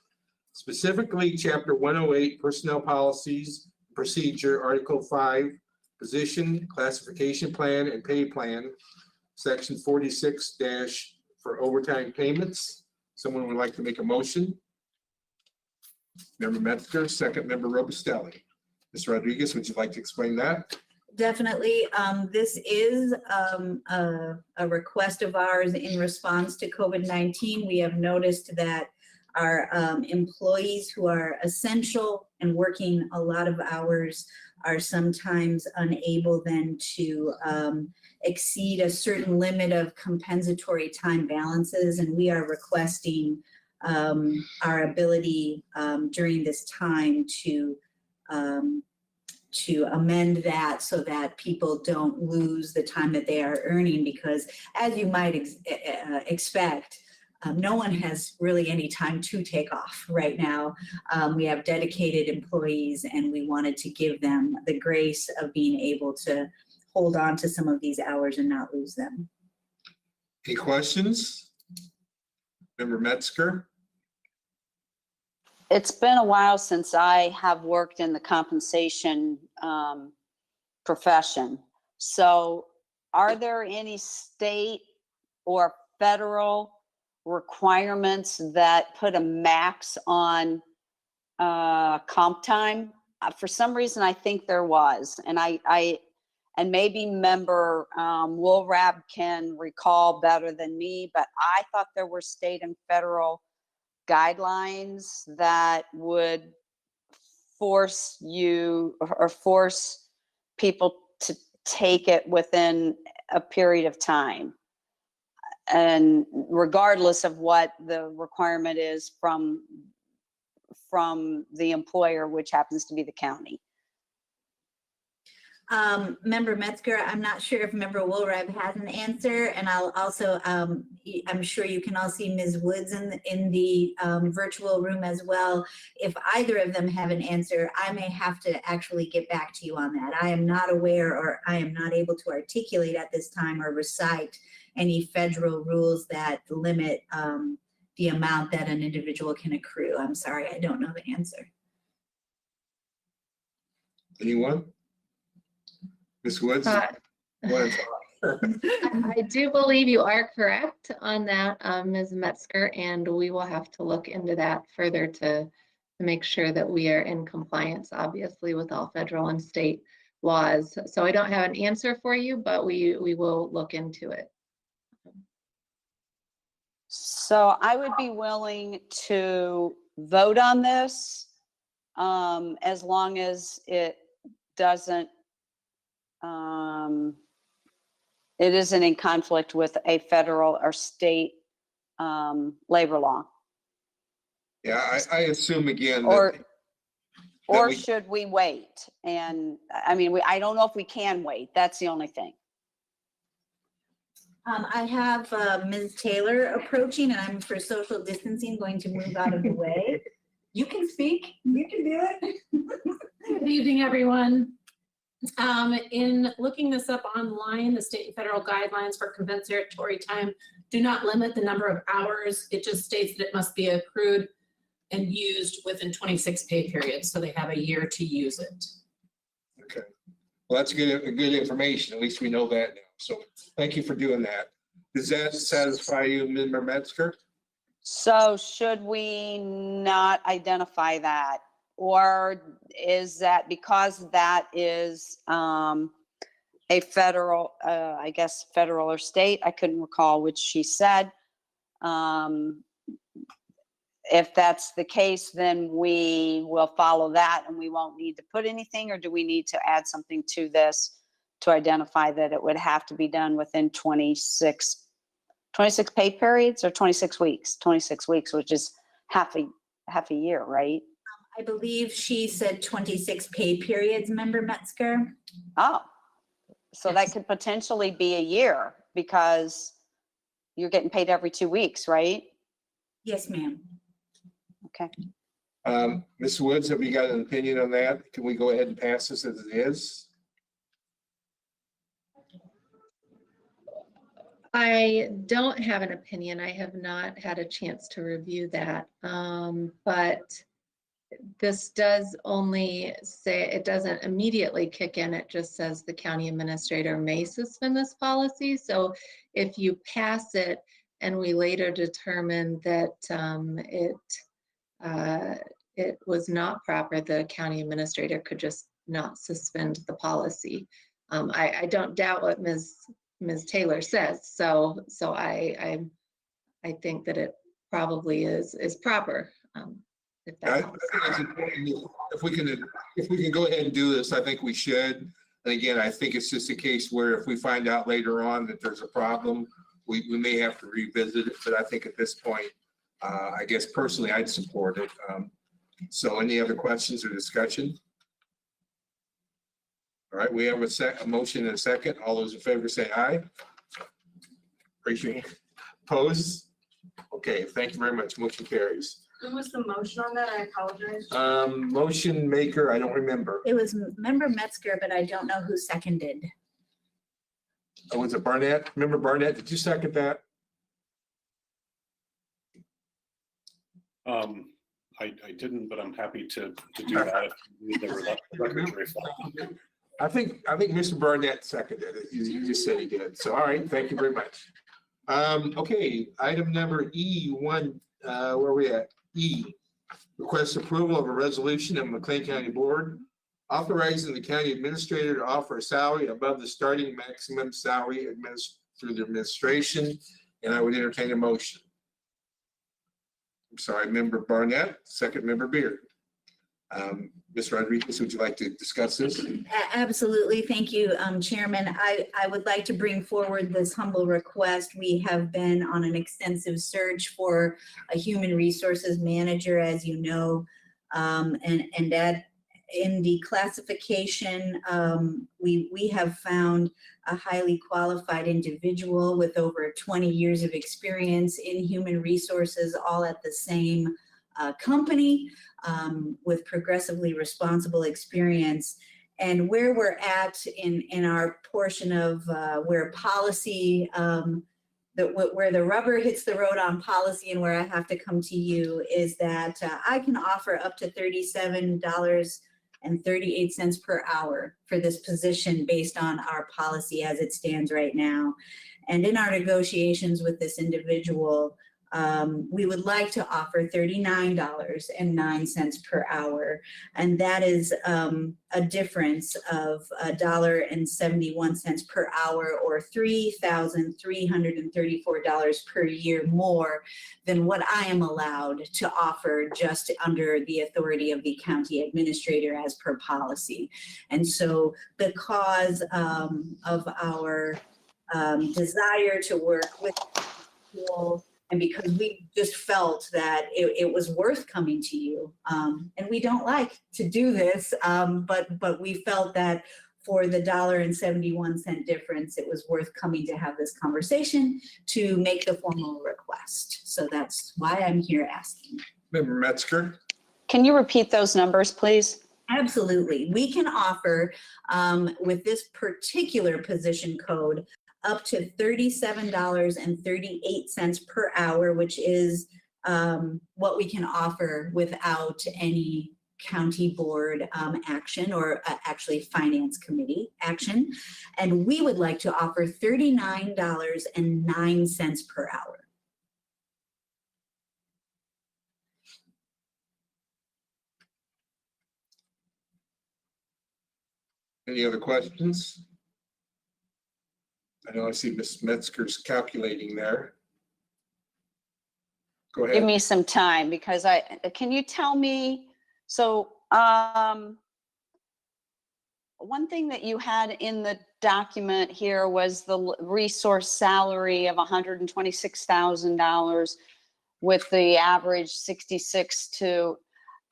Specifically, Chapter 108, Personnel Policies, Procedure, Article 5, Position, Classification Plan, and Pay Plan, Section 46- for overtime payments. Someone would like to make a motion? Member Metzger, second. Member Robustelli. Ms. Rodriguez, would you like to explain that? Definitely. This is a request of ours in response to COVID-19. We have noticed that our employees who are essential and working a lot of hours are sometimes unable then to exceed a certain limit of compensatory time balances, and we are requesting our ability during this time to amend that so that people don't lose the time that they are earning, because as you might expect, no one has really any time to take off right now. We have dedicated employees and we wanted to give them the grace of being able to hold on to some of these hours and not lose them. Any questions? Member Metzger? It's been a while since I have worked in the compensation profession. So are there any state or federal requirements that put a max on comp time? For some reason, I think there was, and and maybe member Woolrab can recall better than me, but I thought there were state and federal guidelines that would force you or force people to take it within a period of time. And regardless of what the requirement is from the employer, which happens to be the county. Member Metzger, I'm not sure if Member Woolrab has an answer, and I'll also, I'm sure you can all see Ms. Woods in the virtual room as well. If either of them have an answer, I may have to actually get back to you on that. I am not aware, or I am not able to articulate at this time or recite any federal rules that limit the amount that an individual can accrue. I'm sorry, I don't know the answer. Anyone? Ms. Woods? Wanna talk? I do believe you are correct on that, Ms. Metzger, and we will have to look into that further to make sure that we are in compliance, obviously, with all federal and state laws. So I don't have an answer for you, but we will look into it. So I would be willing to vote on this as long as it doesn't, it isn't in conflict with a federal or state labor law. Yeah, I assume again Or, that. or we- should we wait? And I mean, I don't know if we can wait. That's the only thing. I have Ms. Taylor approaching, and I'm, for social distancing, going to move out of the way. You can speak. You can do it. Good evening, everyone. In looking this up online, the state and federal guidelines for compensatory time do not limit the number of hours. It just states that it must be accrued and used within 26 pay periods, so they have a year to use it. Okay, well, that's good information. At least we know that now. So thank you for doing that. Does that satisfy you, Member Metzger? So should we not identify that? Or is that because that is a federal, I guess federal or state, I couldn't recall which she said. If that's the case, then we will follow that and we won't need to put anything, or do we need to add something to this to identify that it would have to be done within 26 pay periods or 26 weeks? 26 weeks, which is half a year, right? I believe she said 26 pay periods, Member Metzger. Oh, so that could potentially be a year because you're getting paid every 2 weeks, right? Yes, ma'am. Okay. Ms. Woods, have you got an opinion on that? Can we go ahead and pass this as it is? I don't have an opinion. I have not had a chance to review that. But this does only say, it doesn't immediately kick in. It just says the county administrator may suspend this policy. So if you pass it and we later determine that it was not proper, the county administrator could just not suspend the policy. I don't doubt what Ms. Taylor says, so I think that it probably is proper. If that helps. If we can go ahead and do this, I think we should. And again, I think it's just a case where if we find out later on that there's a problem, we may have to revisit it. But I think at this point, I guess personally, I'd support it. So any other questions or discussion? All right, we have a motion and a second. All those in favor say aye. Raise your hand. Opposed? Okay, thank you very much. Motion carries. Who was the motion on that? I apologize. Motion maker, I don't remember. It was member Metzger, but I don't know who seconded. Oh, was it Barnett? Remember Barnett? Did you second that? I didn't, but I'm happy to do that. If you need the record to reflect. I think Mr. Barnett seconded it. You just said he did. So, all right, thank you very much. Okay, item number E1, where are we at? E, request approval of a resolution of McLean County Board authorizing the county administrator to offer a salary above the starting maximum salary through the administration, and I would entertain a motion. I'm sorry, Member Barnett, second Member Beard. Ms. Rodriguez, would you like to discuss this? Absolutely. Thank you, Chairman. I would like to bring forward this humble request. We have been on an extensive search for a human resources manager, as you know, and that in the classification, we have found a highly qualified individual with over 20 years of experience in human resources, all at the same company, with progressively responsible experience. And where we're at in our portion of where policy, where the rubber hits the road on policy and where I have to come to you is that I can offer up to $37.38 per hour for this position based on our policy as it stands right now. And in our negotiations with this individual, we would like to offer $39.09 per hour. And that is a difference of $1.71 per hour, or $3,334 per year more than what I am allowed to offer just under the authority of the county administrator as per policy. And so because of our desire to work with people, and because we just felt that it was worth coming to you, and we don't like to do this, but we felt that for the $1.71 difference, it was worth coming to have this conversation to make the formal request. So that's why I'm here asking. Member Metzger? Can you repeat those numbers, please? Absolutely. We can offer, with this particular position code, up to $37.38 per hour, which is what we can offer without any county board action, or actually finance committee action. And we would like to offer $39.09 per hour. Any other questions? I know I see Ms. Metzger's calculating there. Go Give ahead. me some time because can you tell me, so one thing that you had in the document here was the resource salary of $126,000 with the average 66 to,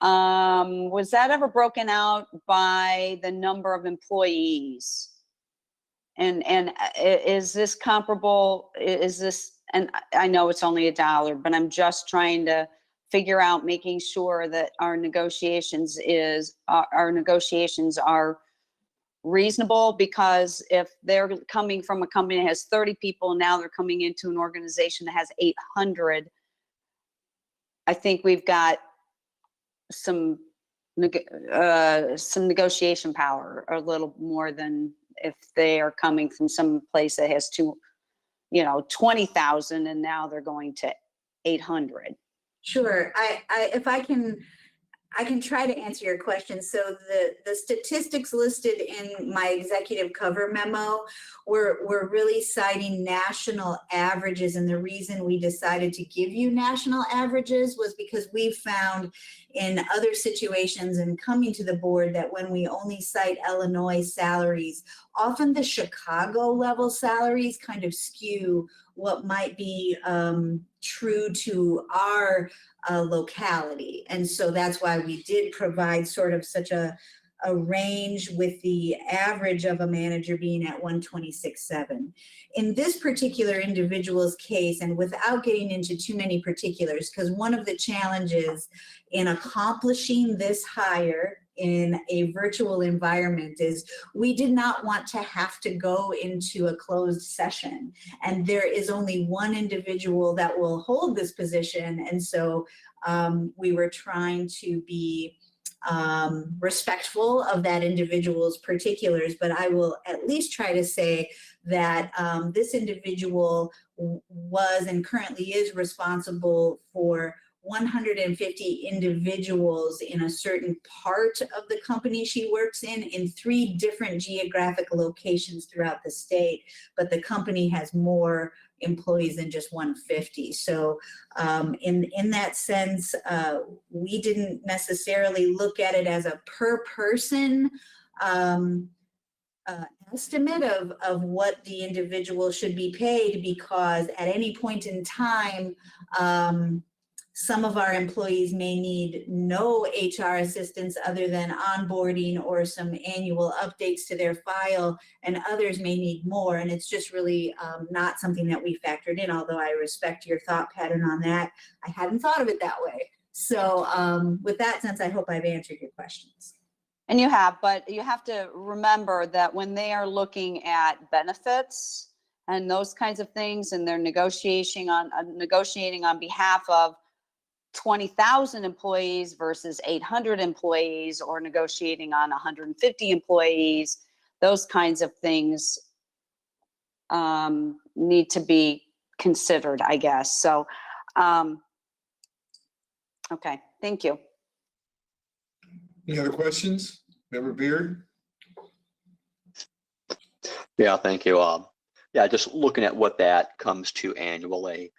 was that ever broken out by the number of employees? And is this comparable? Is this, and I know it's only $1, but I'm just trying to figure out, making sure that our negotiations are reasonable, because if they're coming from a company that has 30 people, now they're coming into an organization that has 800, I think we've got some negotiation power, a little more than if they are coming from some place that has 20,000 and now they're going to 800. Sure. If I can try to answer your question. So the statistics listed in my executive cover memo were really citing national averages. And the reason we decided to give you national averages was because we found in other situations and coming to the board that when we only cite Illinois salaries, often the Chicago level salaries kind of skew what might be true to our locality. And so that's why we did provide sort of such a a range with the average of a manager being at 126.7. In this particular individual's case, and without getting into too many particulars, because one of the challenges in accomplishing this hire in a virtual environment is we did not want to have to go into a closed session. And there is only one individual that will hold this position. And so we were trying to be respectful of that individual's particulars, but I will at least try to say that this individual was and currently is responsible for 150 individuals in a certain part of the company she works in 3 different geographic locations throughout the state, but the company has more employees than just 150. So in that sense, we didn't necessarily look at it as a per person estimate of what the individual should be paid, because at any point in time, some of our employees may need no HR assistance other than onboarding or some annual updates to their file, and others may need more. And it's just really not something that we factored in, although I respect your thought pattern on that. I hadn't thought of it that way. So with that sense, I hope I've answered your questions. And you have, but you have to remember that when they are looking at benefits and those kinds of things, and they're negotiating on behalf of 20,000 employees versus 800 employees, or negotiating on 150 employees, those kinds of things need to be considered, I guess. So, okay, thank you. Any other questions? Member Beard? Yeah, thank you. Yeah, just looking at what that comes to annually,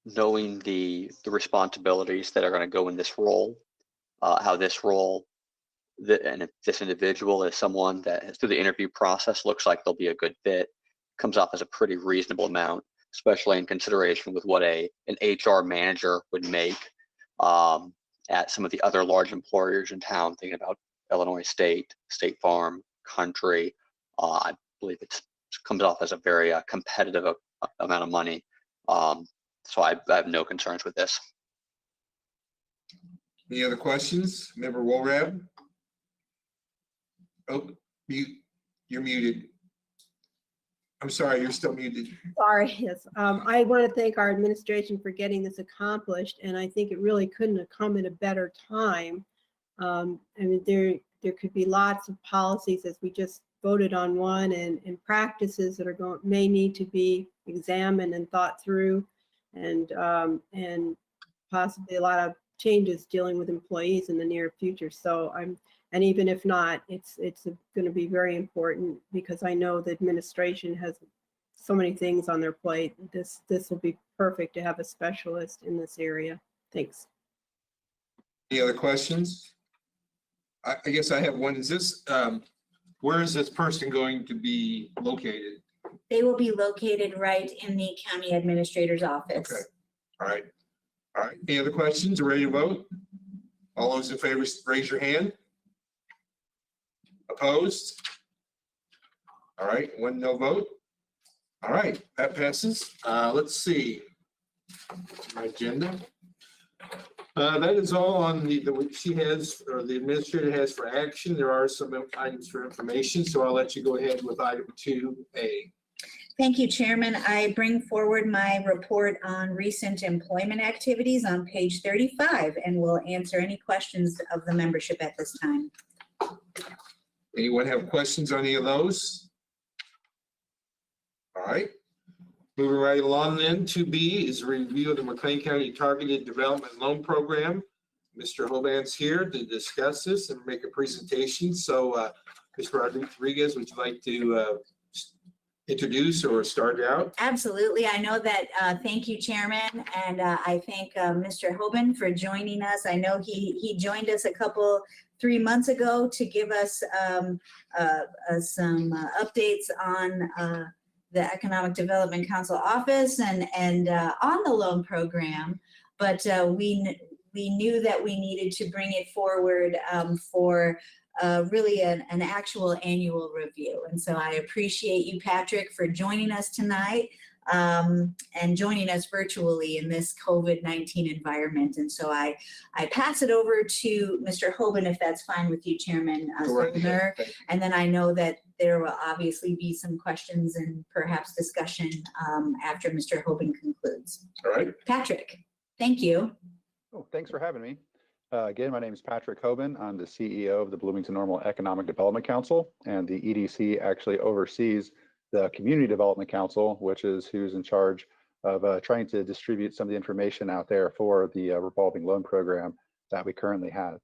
knowing the responsibilities that are going to go in this role, how this role, and if this individual is someone that through the interview process looks like they'll be a good fit, comes off as a pretty reasonable amount, especially in consideration with what an HR manager would make at some of the other large employers in town, thinking about Illinois State, State Farm, Country. I believe it comes off as a very competitive amount of money. So I have no concerns with this. Any other questions? Member Wolrab? Oh, you're muted. I'm sorry, you're still muted. Sorry, yes. I want to thank our administration for getting this accomplished, and I think it really couldn't have come at a better time. I mean, there could be lots of policies, as we just voted on one, and practices that may need to be examined and thought through, and possibly a lot of changes dealing with employees in the near future. So and even if not, it's going to be very important, because I know the administration has so many things on their plate. This will be perfect to have a specialist in this area. Thanks. Any other questions? I guess I have one. Is this, where is this person going to be located? They will be located right in the county administrator's office. Okay. All right. All right. Any other questions? Ready to vote? All those in favor, raise your hand. Opposed? All right. 1 no vote. All right. That passes. Let's see. My agenda. That is all on what she has, or the administrator has for action. There are some items for information, so I'll let you go ahead with item 2A. Thank you, Chairman. I bring forward my report on recent employment activities on page 35, and will answer any questions of the membership at this time. Anyone have questions on any of those? All right. Moving right along then, 2B is a review of the McLean County Targeted Development Loan Program. Mr. Hovan's here to discuss this and make a presentation. So Mr. Rodriguez, would you like to introduce or start out? Absolutely. I know that. Thank you, Chairman. And I thank Mr. Hoban for joining us. I know he joined us 3 months ago to give us some updates on the Economic Development Council office and on the loan program. But we we knew that we needed to bring it forward for really an actual annual review. And so I appreciate you, Patrick, for joining us tonight and joining us virtually in this COVID-19 environment. And so I pass it over to Mr. Hoban, if that's fine with you, Chairman Go right ahead. Zollner. And then I know that there will obviously be some questions and perhaps discussion after Mr. Hoban concludes. All right. Patrick, thank you. Oh, thanks for having me. Again, my name is Patrick Hoban. I'm the CEO of the Bloomington Normal Economic Development Council, and the EDC actually oversees the Community Development Council, which is who's in charge of trying to distribute some of the information out there for the revolving loan program that we currently have.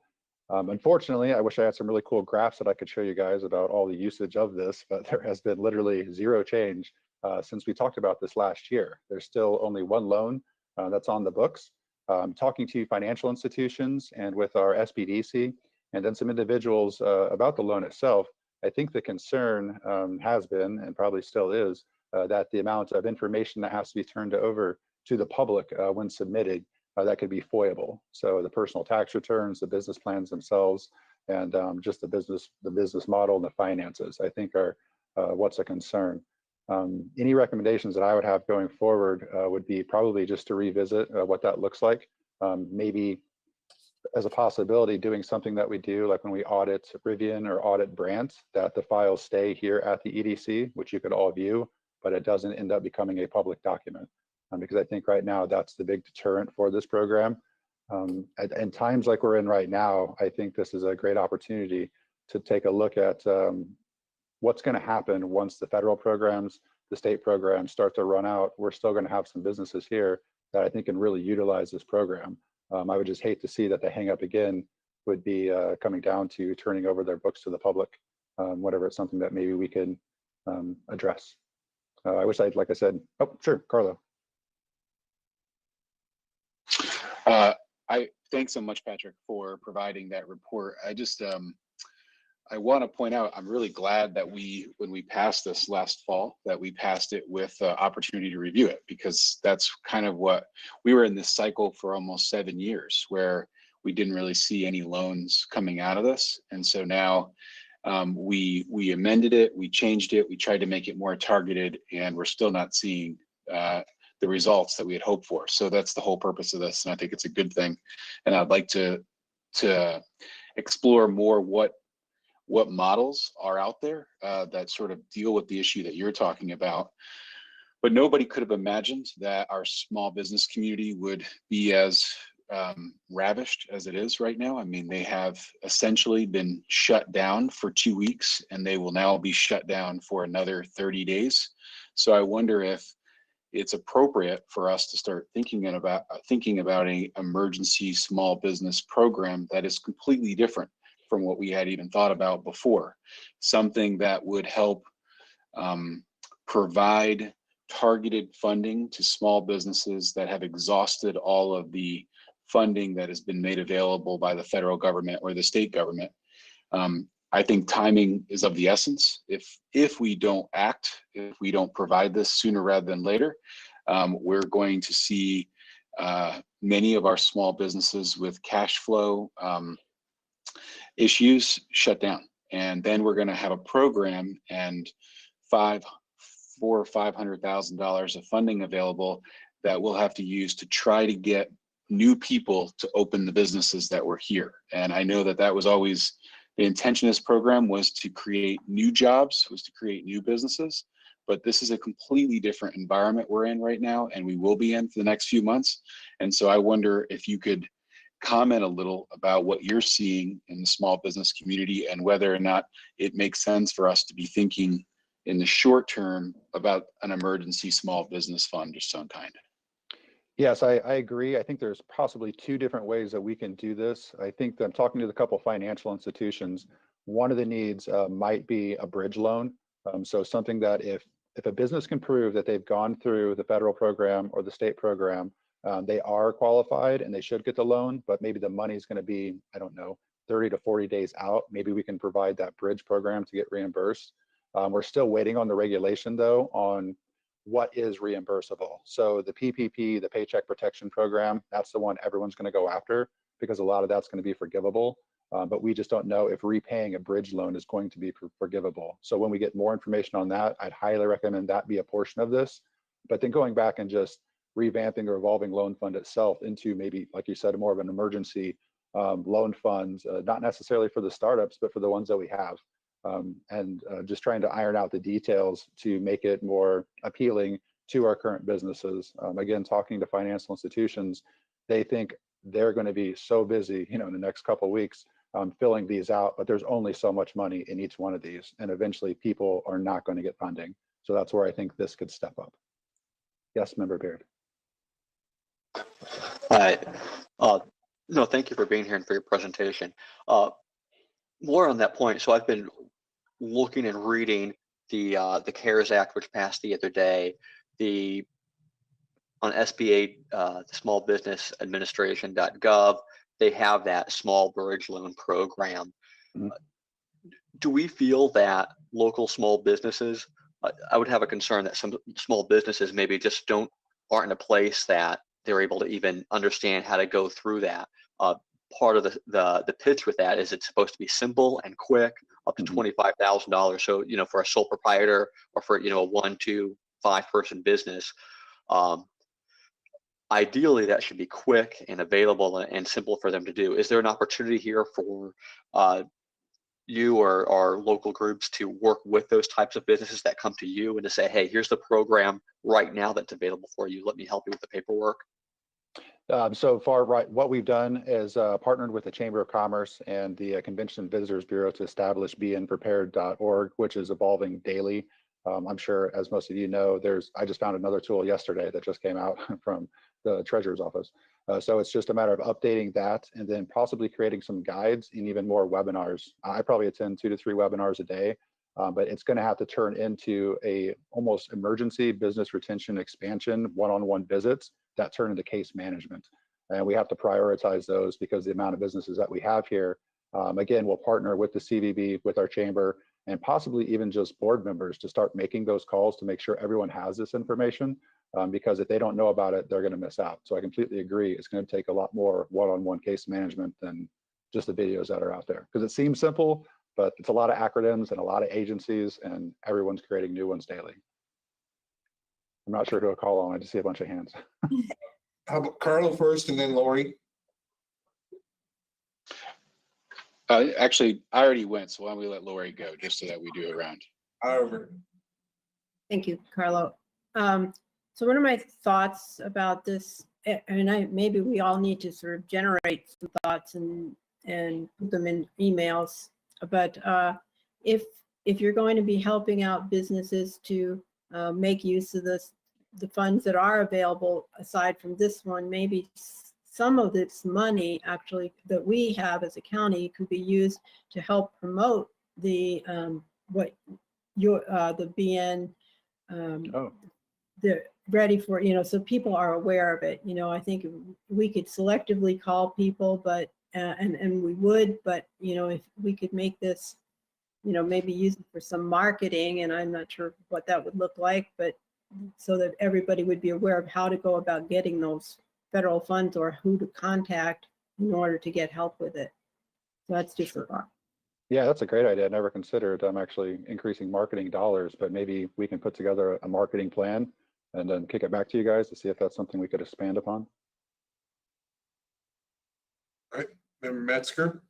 Unfortunately, I wish I had some really cool graphs that I could show you guys about all the usage of this, but there has been literally zero change since we talked about this last year. There's still only one loan that's on the books. Talking to financial institutions and with our SBDC and then some individuals about the loan itself, I think the concern has been and probably still is that the amount of information that has to be turned over to the public when submitted that could be FOIable. So the personal tax returns, the business plans themselves, and just the business model and the finances, I think are what's a concern. Any recommendations that I would have going forward would be probably just to revisit what that looks like. Maybe as a possibility, doing something that we do, like when we audit Rivian or audit Brandt, that the files stay here at the EDC, which you could all view, but it doesn't end up becoming a public document. Because I think right now that's the big deterrent for this program. At times like we're in right now, I think this is a great opportunity to take a look at what's going to happen once the federal programs, the state programs start to run out. We're still going to have some businesses here that I think can really utilize this program. I would just hate to see that the hang up again would be coming down to turning over their books to the public, whatever it's something that maybe we can address. I wish I'd, like I said, oh, sure, Carlo. Thanks so much, Patrick, for providing that report. I want to point out, I'm really glad that when we passed this last fall, that we passed it with opportunity to review it, because that's kind of what we were in this cycle for almost 7 years, where we didn't really see any loans coming out of this. And so now we amended it, we changed it, we tried to make it more targeted, and we're still not seeing the results that we had hoped for. So that's the whole purpose of this, and I think it's a good thing. And I'd like to explore more what models are out there that sort of deal with the issue that you're talking about. But nobody could have imagined that our small business community would be as ravished as it is right now. I mean, they have essentially been shut down for 2 weeks, and they will now be shut down for another 30 days. So I wonder if it's appropriate for us to start thinking about an emergency small business program that is completely different from what we had even thought about before. Something that would help provide targeted funding to small businesses that have exhausted all of the funding that has been made available by the federal government or the state government. I think timing is of the essence. If we don't act, if we don't provide this sooner rather than later, we're going to see many of our small businesses with cash flow issues shut down. And then we're going to have a program and $400,000 or $500,000 of funding available that we'll have to use to try to get new people to open the businesses that were here. And I know that that was always the intention of this program, was to create new jobs, was to create new businesses. But this is a completely different environment we're in right now, and we will be in for the next few months. And so I wonder if you could comment a little about what you're seeing in the small business community and whether or not it makes sense for us to be thinking in the short term about an emergency small business fund of some kind. Yes, I agree. I think there's possibly 2 different ways that we can do this. I think that I'm talking to a couple of financial institutions. One of the needs might be a bridge loan. So something that if a business can prove that they've gone through the federal program or the state program, they are qualified and they should get the loan, but maybe the money is going to be, I don't know, 30 to 40 days out. Maybe we can provide that bridge program to get reimbursed. We're still waiting on the regulation though, on what is reimbursable. So the PPP, the Paycheck Protection Program, that's the one everyone's going to go after. because a lot of that's going to be forgivable. But we just don't know if repaying a bridge loan is going to be forgivable. So when we get more information on that, I'd highly recommend that be a portion of this. But then going back and just revamping the revolving loan fund itself into maybe, like you said, more of an emergency loan fund, not necessarily for the startups, but for the ones that we have. And just trying to iron out the details to make it more appealing to our current businesses. Again, talking to financial institutions, they think they're going to be so busy, in the next couple of weeks filling these out, but there's only so much money in each one of these. And eventually people are not going to get funding. So that's where I think this could step up. Yes, Member Beard. Hi. No, thank you for being here and for your presentation. More on that point. So I've been looking and reading the CARES Act, which passed the other day, on SBA, the Small Business Administration.gov, they have that small bridge loan program. Mm-hmm. Do we feel that local small businesses, I would have a concern that some small businesses maybe just aren't in a place that they're able to even understand how to go through that. Part of the pitch with that is it's supposed to be simple and quick, up to $25,000. So, for a sole proprietor or for, a 1, 2, 5 person business, ideally that should be quick and available and simple for them to do. Is there an opportunity here for you or local groups to work with those types of businesses that come to you and to say, hey, here's the program right now that's available for you. Let me help you with the paperwork. So far, right, what we've done is partnered with the Chamber of Commerce and the Convention and Visitors Bureau to establish beingprepared.org, which is evolving daily. I'm sure, as most of you know, I just found another tool yesterday that just came out from the Treasurer's Office. So it's just a matter of updating that and then possibly creating some guides and even more webinars. I probably attend 2 to 3 webinars a day, but it's going to have to turn into a almost emergency business retention expansion, one-on-one visits that turn into case management. And we have to prioritize those because the amount of businesses that we have here, again, we'll partner with the CVB, with our chamber, and possibly even just board members to start making those calls to make sure everyone has this information. Because if they don't know about it, they're going to miss out. So I completely agree. It's going to take a lot more one-on-one case management than just the videos that are out there. Because it seems simple, but it's a lot of acronyms and a lot of agencies, and everyone's creating new ones daily. I'm not sure who to call on. I just see a bunch of hands. How about Carlo first and then Lori? Actually, I already went, so why don't we let Lori go, just so that we do a round. Over. Thank you, Carlo. So one of my thoughts about this, and maybe we all need to sort of generate some thoughts and put them in emails. But if you're going to be helping out businesses to make use of the funds that are available, aside from this one, maybe some of this money actually that we have as a county could be used to help promote the BN. The ready for, so people are aware of it. I think we could selectively call people, but and we would, but if we could make this, maybe use it for some marketing, and I'm not sure what that would look like, but so that everybody would be aware of how to go about getting those federal funds or who to contact in order to get help with it. So that's just a thought. Yeah, that's a great idea. I never considered actually increasing marketing dollars, but maybe we can put together a marketing plan and then kick it back to you guys to see if that's something we could expand upon. All right, Member Metzger.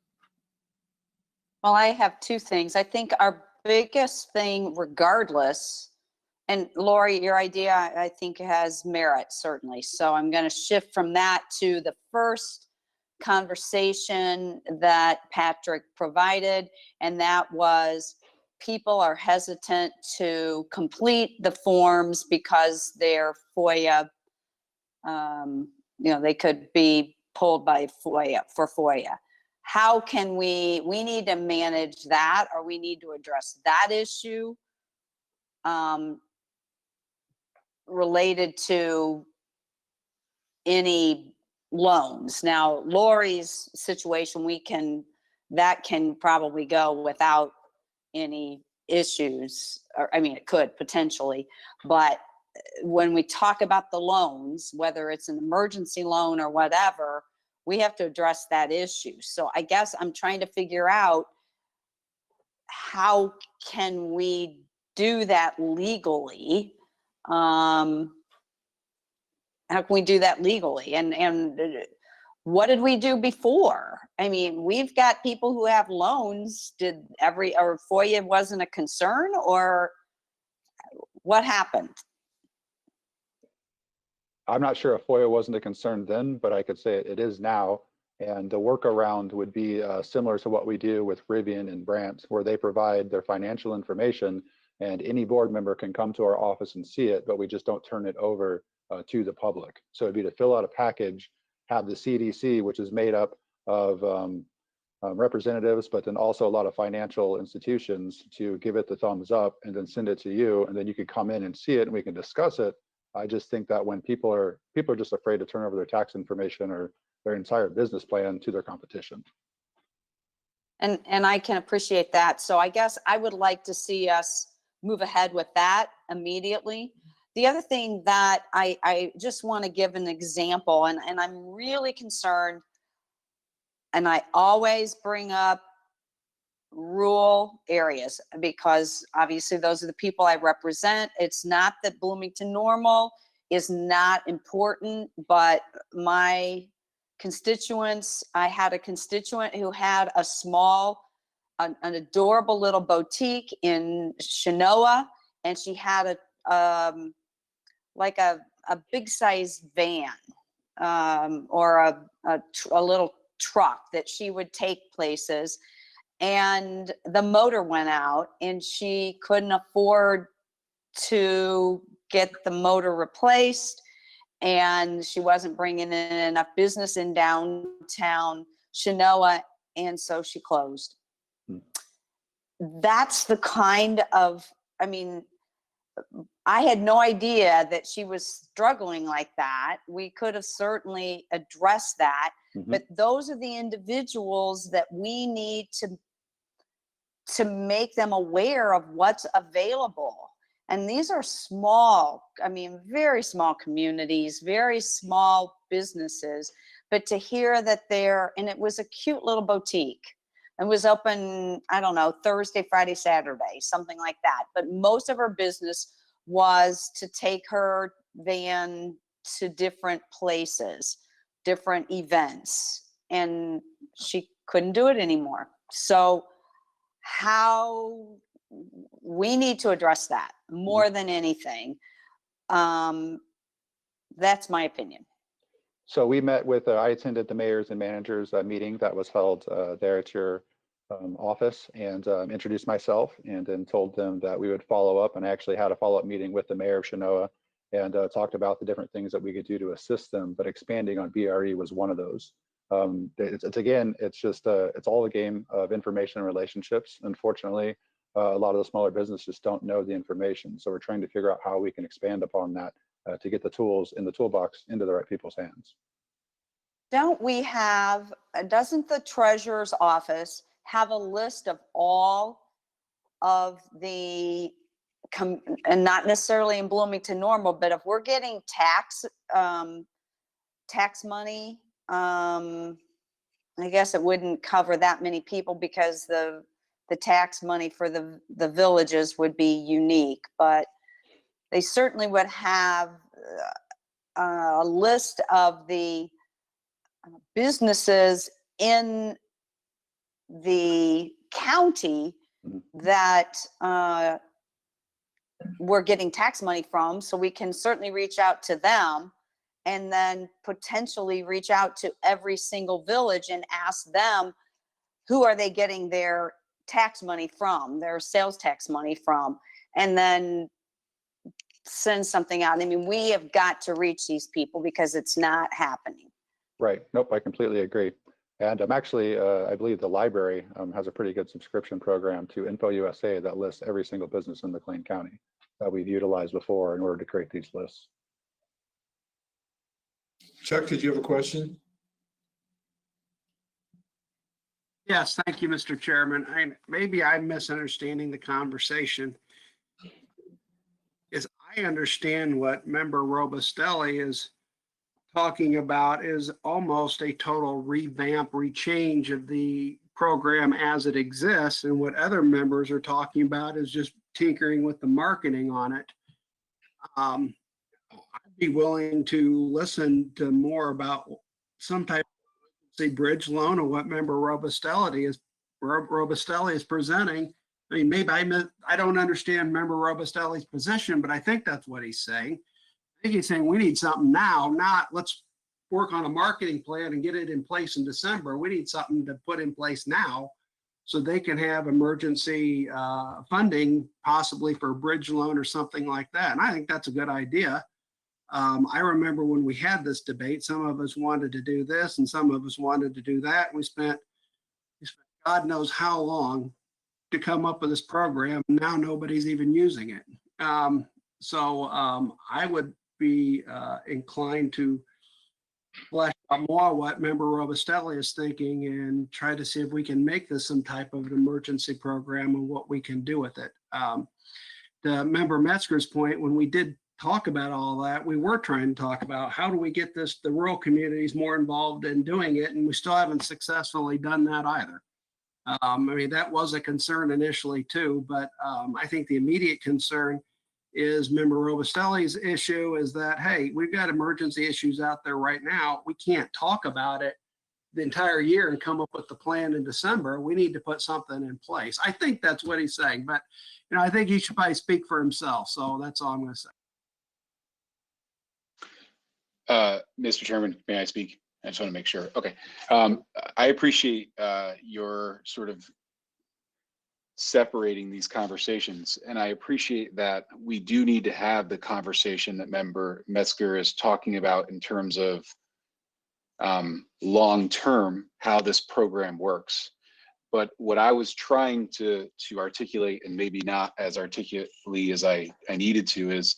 Well, I have 2 things. I think our biggest thing, regardless, and Lori, your idea, I think has merit, certainly. So I'm going to shift from that to the first conversation that Patrick provided, and that was people are hesitant to complete the forms because they're FOIA, they could be pulled by FOIA. How can we need to manage that, or we need to address that issue related to any loans. Now, Lori's situation, that can probably go without any issues, or it could potentially, but when we talk about the loans, whether it's an emergency loan or whatever, we have to address that issue. So I guess I'm trying to figure out how can we do that legally? How can we do that legally? And what did we do before? I mean, we've got people who have loans. Or FOIA wasn't a concern, or what happened? I'm not sure if FOIA wasn't a concern then, but I could say it is now. And the workaround would be similar to what we do with Rivian and Brandt, where they provide their financial information and any board member can come to our office and see it, but we just don't turn it over to the public. So it'd be to fill out a package, have the CDC, which is made up of representatives, but then also a lot of financial institutions, to give it the thumbs up and then send it to you. And then you can come in and see it and we can discuss it. I just think that when people are just afraid to turn over their tax information or their entire business plan to their competition. And I can appreciate that. So I guess I would like to see us move ahead with that immediately. The other thing that I just want to give an example, and I'm really concerned, and I always bring up rural areas because obviously those are the people I represent. It's not that Bloomington Normal is not important, but my constituents, I had a constituent who had a small, an adorable little boutique in Chenoa, and she had like a big size van or a little truck that she would take places, and the motor went out and she couldn't afford to get the motor replaced, and she wasn't bringing in enough business in downtown Chenoa, and so she closed. That's the kind of, I mean, I had no idea that she was struggling like that. We could have certainly addressed that, but those are the individuals that we need to make them aware of what's available. And these are small, I mean, very small communities, very small businesses, but to hear that and it was a cute little boutique. It was open, I don't know, Thursday, Friday, Saturday, something like that. But most of her business was to take her van to different places, different events, and she couldn't do it anymore. So we need to address that more than anything. That's my opinion. So we met with, I attended the mayors and managers meeting that was held there at your office, and introduced myself, and then told them that we would follow up, and I actually had a follow-up meeting with the mayor of Chenoa and talked about the different things that we could do to assist them, but expanding on BRE was one of those. It's all a game of information and relationships. Unfortunately, a lot of the smaller businesses just don't know the information. So we're trying to figure out how we can expand upon that to get the tools in the toolbox into the right people's hands. Doesn't the treasurer's office have a list of all of the, and not necessarily in Bloomington Normal, but if we're getting tax money, I guess it wouldn't cover that many people because the tax money for the villages would be unique, but they certainly would have a list of the businesses in the county that we're getting tax money from, so we can certainly reach out to them and then potentially reach out to every single village and ask them, who are they getting their tax money from, their sales tax money from, and then send something out. I mean, we have got to reach these people because it's not happening. Right. Nope, I completely agree. And I'm actually, I believe the library has a pretty good subscription program to Info USA that lists every single business in McLean County that we've utilized before in order to create these lists. Chuck, did you have a question? Yes, thank you, Mr. Chairman. Maybe I'm misunderstanding the conversation. As I understand what Member Robustelli is talking about is almost a total revamp, rechange of the program as it exists. And what other members are talking about is just tinkering with the marketing on it. I'd be willing to listen to more about some type of, say, bridge loan or what member Robustelli is presenting. I mean, maybe I don't understand member Robustelli's position, but I think that's what he's saying. I think he's saying we need something now, not let's work on a marketing plan and get it in place in December. We need something to put in place now so they can have emergency funding, possibly for a bridge loan or something like that. And I think that's a good idea. I remember when we had this debate, some of us wanted to do this and some of us wanted to do that. We spent God knows how long to come up with this program. Now nobody's even using it. So I would be inclined to flesh out more what member Robustelli is thinking and try to see if we can make this some type of an emergency program and what we can do with it. The member Metzger's point, when we did talk about all that, we were trying to talk about how do we get the rural communities more involved in doing it, and we still haven't successfully done that either. I mean, that was a concern initially too, but I think the immediate concern is member Robustelli's issue is that, hey, we've got emergency issues out there right now. We can't talk about it the entire year and come up with the plan in December. We need to put something in place. I think that's what he's saying, but I think he should probably speak for himself. So that's all I'm going to say. Mr. Chairman, may I speak? I just want to make sure. Okay. I appreciate your sort of separating these conversations. And I appreciate that we do need to have the conversation that member Metzger is talking about in terms of long-term, how this program works. But what I was trying to articulate, and maybe not as articulately as I needed to, is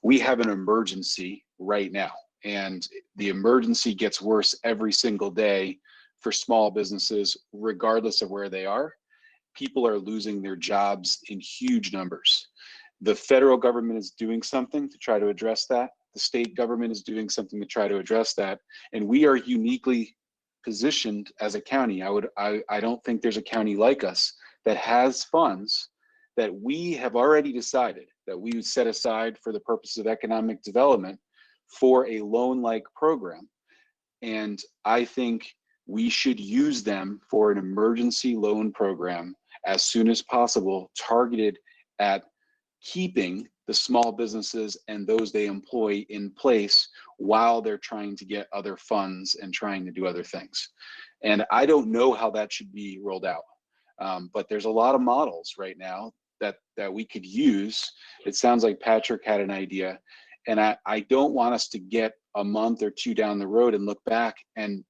we have an emergency right now. And the emergency gets worse every single day for small businesses, regardless of where they are. People are losing their jobs in huge numbers. The federal government is doing something to try to address that. The state government is doing something to try to address that. And we are uniquely positioned as a county. I don't think there's a county like us that has funds that we have already decided that we would set aside for the purpose of economic development for a loan-like program. And I think we should use them for an emergency loan program as soon as possible, targeted at keeping the small businesses and those they employ in place while they're trying to get other funds and trying to do other things. And I don't know how that should be rolled out, but there's a lot of models right now that we could use. It sounds like Patrick had an idea, and I don't want us to get a month or two down the road and look back and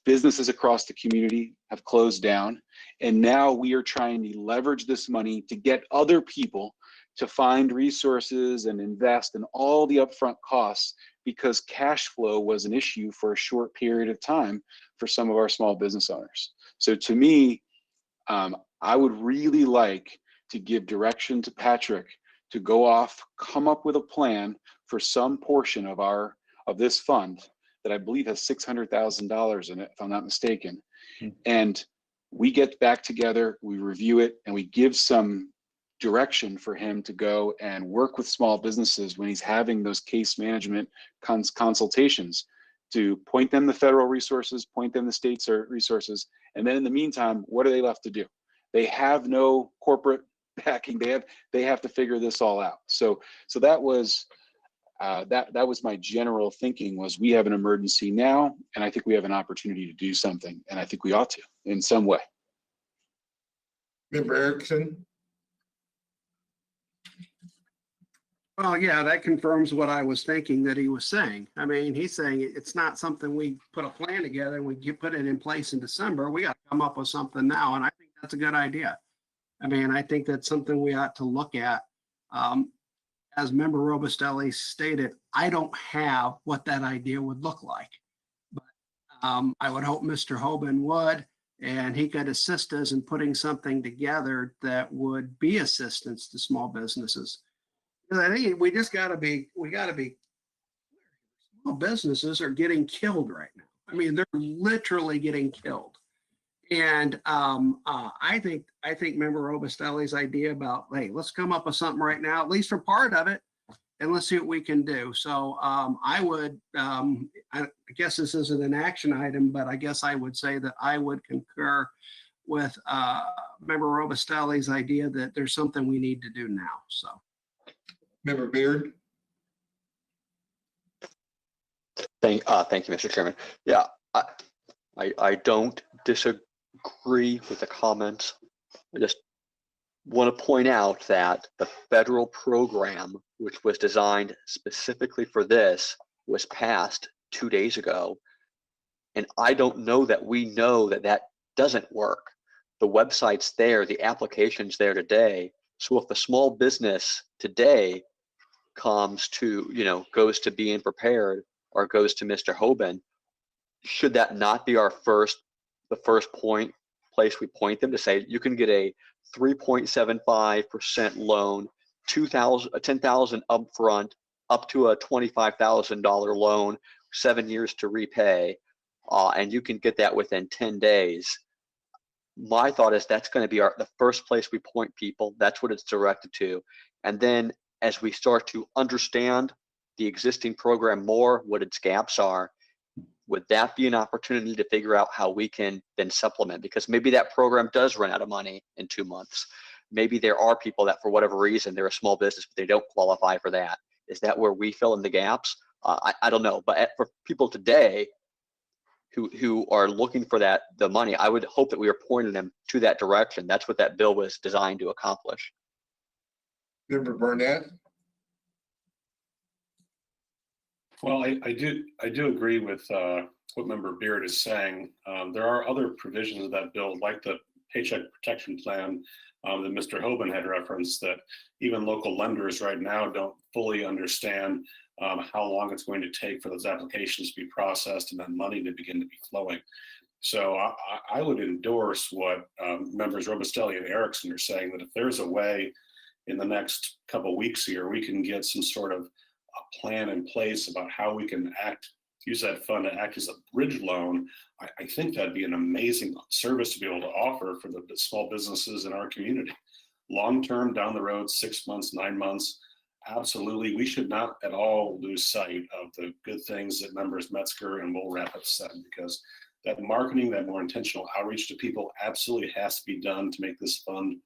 businesses across the community have closed down, and now we are trying to leverage this money to get other people to find resources and invest in all the upfront costs because cash flow was an issue for a short period of time for some of our small business owners. So to me, I would really like to give direction to Patrick to go off, come up with a plan for some portion of this fund that I believe has $600,000 in it, if I'm not mistaken. And we get back together, we review it, and we give some direction for him to go and work with small businesses when he's having those case management consultations, to point them the federal resources, point them the state's resources. And then in the meantime, what are they left to do? They have no corporate backing. They have to figure this all out. So that was that was my general thinking, was we have an emergency now, and I think we have an opportunity to do something, and I think we ought to in some way. Member Erickson? Well, yeah, that confirms what I was thinking that he was saying. I mean, he's saying it's not something we put a plan together and we put it in place in December. We got to come up with something now, and I think that's a good idea. I mean, I think that's something we ought to look at. As member Robustelli stated, I don't have what that idea would look like, but I would hope Mr. Hoban would, and he could assist us in putting something together that would be assistance to small businesses. Because I think we got to be small businesses are getting killed right now. I mean, they're literally getting killed. And I think Member Robustelli's idea about, hey, let's come up with something right now, at least for part of it, and let's see what we can do. So I would, I guess this isn't an action item, but I guess I would say that I would concur with Member Robustelli's idea that there's something we need to do now. So. Member Beard? Thank you, Mr. Chairman. Yeah, I don't disagree with the comments. I just want to point out that the federal program, which was designed specifically for this, was passed 2 days ago. And I don't know that we know that that doesn't work. The website's there, the application's there today. So if the small business today comes to, goes to being prepared or goes to Mr. Hoban, should that not be the first place we point them to say, you can get a 3.75% loan, $10,000 upfront, up to a $25,000 loan, 7 years to repay, and you can get that within 10 days. My thought is that's going to be the first place we point people. That's what it's directed to. And then as we start to understand the existing program more, what its gaps are, would that be an opportunity to figure out how we can then supplement? Because maybe that program does run out of money in 2 months. Maybe there are people that for whatever reason, they're a small business, but they don't qualify for that. Is that where we fill in the gaps? I don't know. But for people today who are looking for the money, I would hope that we are pointing them to that direction. That's what that bill was designed to accomplish. Member Burnett? Well, I do agree with what Member Beard is saying. There are other provisions of that bill, like the Paycheck Protection Plan that Mr. Hoban had referenced, that even local lenders right now don't fully understand how long it's going to take for those applications to be processed and then money to begin to be flowing. So I would endorse what members Robustelli and Erickson are saying, that if there's a way in the next couple of weeks here, we can get some sort of a plan in place about how we can use that fund to act as a bridge loan. I think that'd be an amazing service to be able to offer for the small businesses in our community. Long-term, down the road, 6 months, 9 months, absolutely. We should not at all lose sight of the good things that members Metzger and Woolrap have said, because that marketing, that more intentional outreach to people absolutely has to be done to make this fund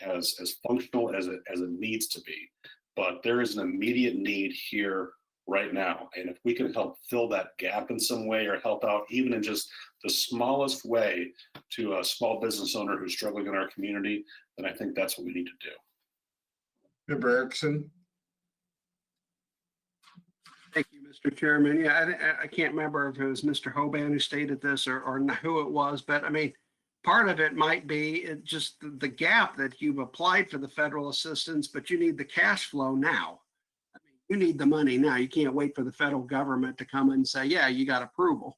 as functional as it needs to be. But there is an immediate need here right now. And if we can help fill that gap in some way, or help out even in just the smallest way to a small business owner who's struggling in our community, then I think that's what we need to do. Member Erickson? Thank you, Mr. Chairman. Yeah, I can't remember if it was Mr. Hoban who stated this or who it was, but I mean, part of it might be just the gap that you've applied for the federal assistance, but you need the cash flow now. I mean, you need the money now. You can't wait for the federal government to come and say, yeah, you got approval.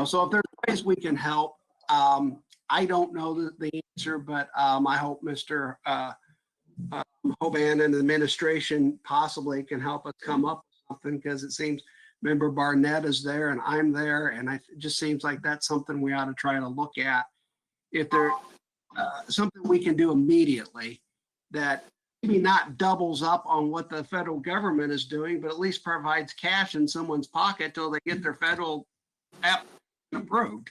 So if there's ways we can help, I don't know the answer, but I hope Mr. Hoban and the administration possibly can help us come up with something, because it seems Member Barnett is there and I'm there, and it just seems like that's something we ought to try to look at. If there's something we can do immediately that maybe not doubles up on what the federal government is doing, but at least provides cash in someone's pocket till they get their federal app approved.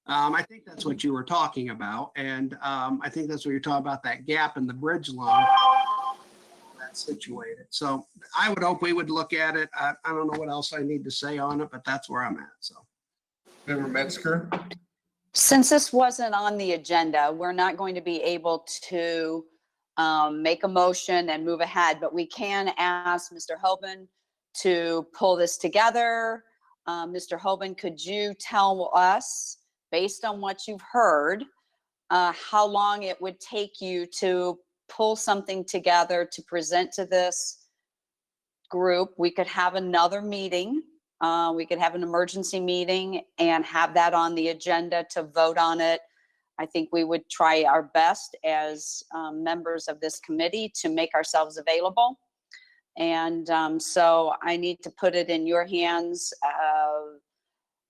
I think that's what you were talking about. And I think that's what you're talking about, that gap in the bridge loan that's situated. So I would hope we would look at it. I don't know what else I need to say on it, but that's where I'm at. So. Member Metzger? Since this wasn't on the agenda, we're not going to be able to make a motion and move ahead, but we can ask Mr. Hoban to pull this together. Mr. Hoban, could you tell us, based on what you've heard, how long it would take you to pull something together to present to this group? We could have another meeting. We could have an emergency meeting and have that on the agenda to vote on it. I think we would try our best as members of this committee to make ourselves available. And so I need to put it in your hands,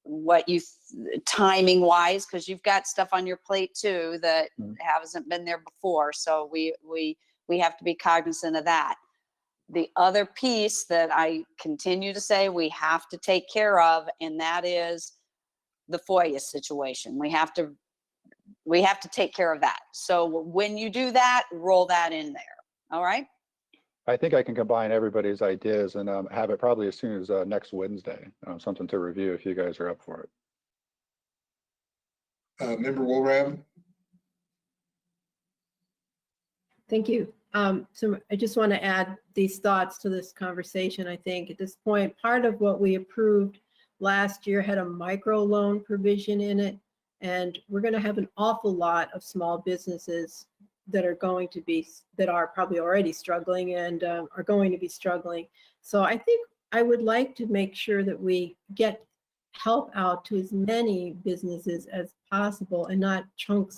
what you, timing wise, because you've got stuff on your plate too that Mhm. hasn't been there before. So we have to be cognizant of that. The other piece that I continue to say we have to take care of, and that is the FOIA situation. We have to take care of that. So when you do that, roll that in there. All right? I think I can combine everybody's ideas and have it probably as soon as next Wednesday, something to review if you guys are up for it. Member Wolrab? Thank you. So I just want to add these thoughts to this conversation. I think at this point, part of what we approved last year had a micro loan provision in it. And we're going to have an awful lot of small businesses that are probably already struggling and are going to be struggling. So I think I would like to make sure that we get help out to as many businesses as possible, and not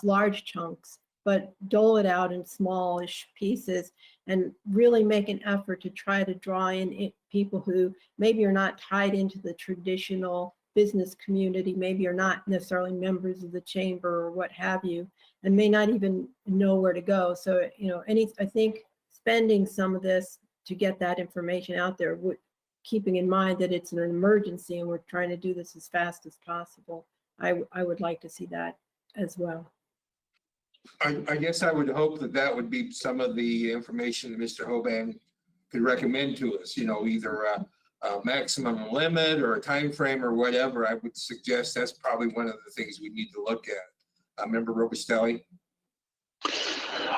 large chunks, but dole it out in smallish pieces and really make an effort to try to draw in people who maybe are not tied into the traditional business community, maybe are not necessarily members of the chamber or what have you, and may not even know where to go. So, I think spending some of this to get that information out there, keeping in mind that it's an emergency and we're trying to do this as fast as possible, I would like to see that as well. I guess I would hope that would be some of the information that Mr. Hoban could recommend to us, either a maximum limit or a time frame or whatever. I would suggest that's probably one of the things we need to look at. Member Robustelli?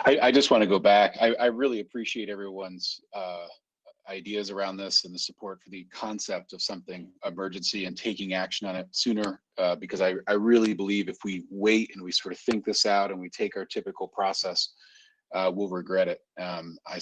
I just want to go back. I really appreciate everyone's ideas around this and the support for the concept of something emergency and taking action on it sooner, because I really believe if we wait and we sort of think this out and we take our typical process, we'll regret it. I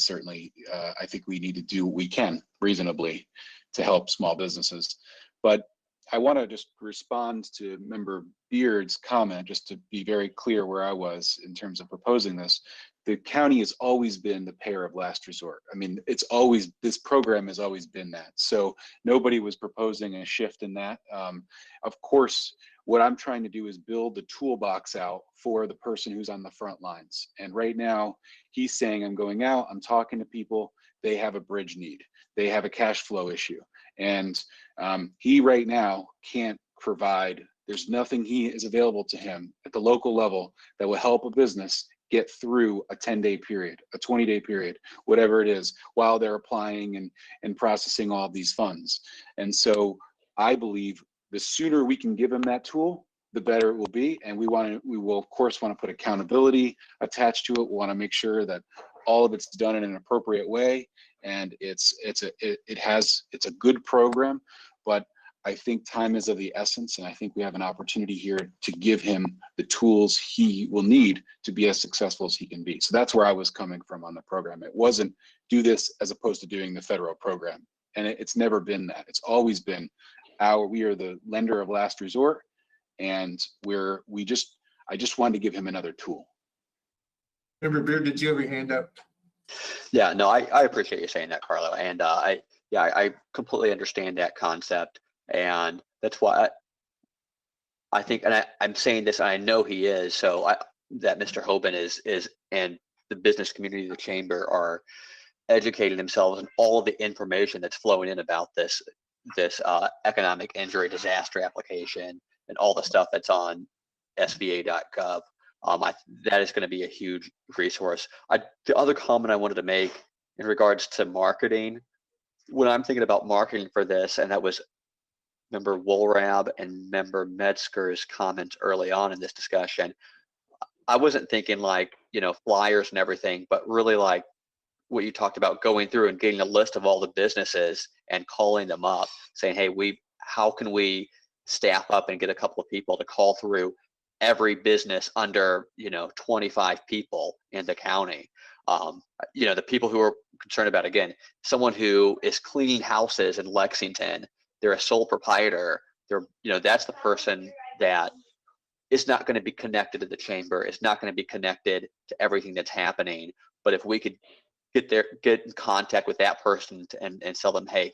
think we need to do what we can reasonably to help small businesses. But I want to just respond to Member Beard's comment, just to be very clear where I was in terms of proposing this. The county has always been the payer of last resort. I mean, this program has always been that. So nobody was proposing a shift in that. Of course, what I'm trying to do is build the toolbox out for the person who's on the front lines. And right now he's saying, I'm going out, I'm talking to people, they have a bridge need, they have a cash flow issue. And he right now can't provide, there's nothing he is available to him at the local level that will help a business get through a 10-day period, a 20-day period, whatever it is, while they're applying and processing all of these funds. And so I believe the sooner we can give him that tool, the better it will be. And we will of course want to put accountability attached to it. We want to make sure that all of it's done in an appropriate way. And it's a good program, but I think time is of the essence, and I think we have an opportunity here to give him the tools he will need to be as successful as he can be. So that's where I was coming from on the program. It wasn't do this as opposed to doing the federal program. And it's never been that. It's always been we are the lender of last resort, and I just wanted to give him another tool. Member Beard, did you have your hand up? Yeah, no, I appreciate you saying that, Carlo. And I completely understand that concept. And that's why I think, and I'm saying this, and I know he is, so that Mr. Hoban is, and the business community, the chamber, are educating themselves on all of the information that's flowing in about this economic injury disaster application and all the stuff that's on sva.gov. That is going to be a huge resource. The other comment I wanted to make in regards to marketing, when I'm thinking about marketing for this, and that was Member Wolrab and Member Metzger's comments early on in this discussion, I wasn't thinking like, flyers and everything, but really like what you talked about, going through and getting a list of all the businesses and calling them up saying, hey, how can we staff up and get a couple of people to call through every business under 25 people in the county. The people who are concerned about, again, someone who is cleaning houses in Lexington, they're a sole proprietor, that's the person that is not going to be connected to the chamber, is not going to be connected to everything that's happening. But if we could get in contact with that person and tell them, hey,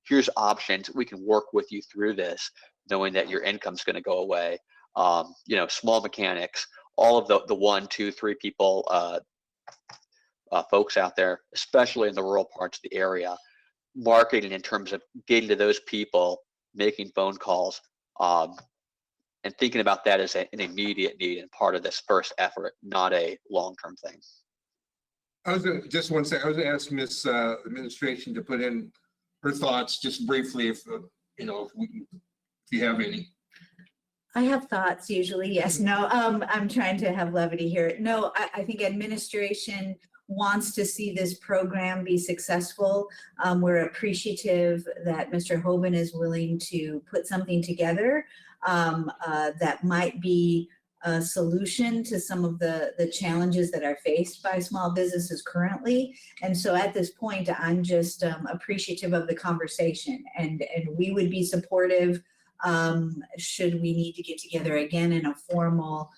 here's options. We can work with you through this, knowing that your income's going to go away. Small mechanics, all of the 1, 2, 3 people, folks out there, especially in the rural parts of the area, marketing in terms of getting to those people, making phone calls, and thinking about that as an immediate need and part of this first effort, not a long-term thing. I was gonna, just one second, I was gonna ask Ms. Administration to put in her thoughts just briefly if you have any. I have thoughts usually, yes, no, I'm trying to have levity here. No, I think administration wants to see this program be successful. We're appreciative that Mr. Hoban is willing to put something together that might be a solution to some of the challenges that are faced by small businesses currently. And so at this point, I'm just appreciative of the conversation, and we would be supportive should we need to get together again in a formal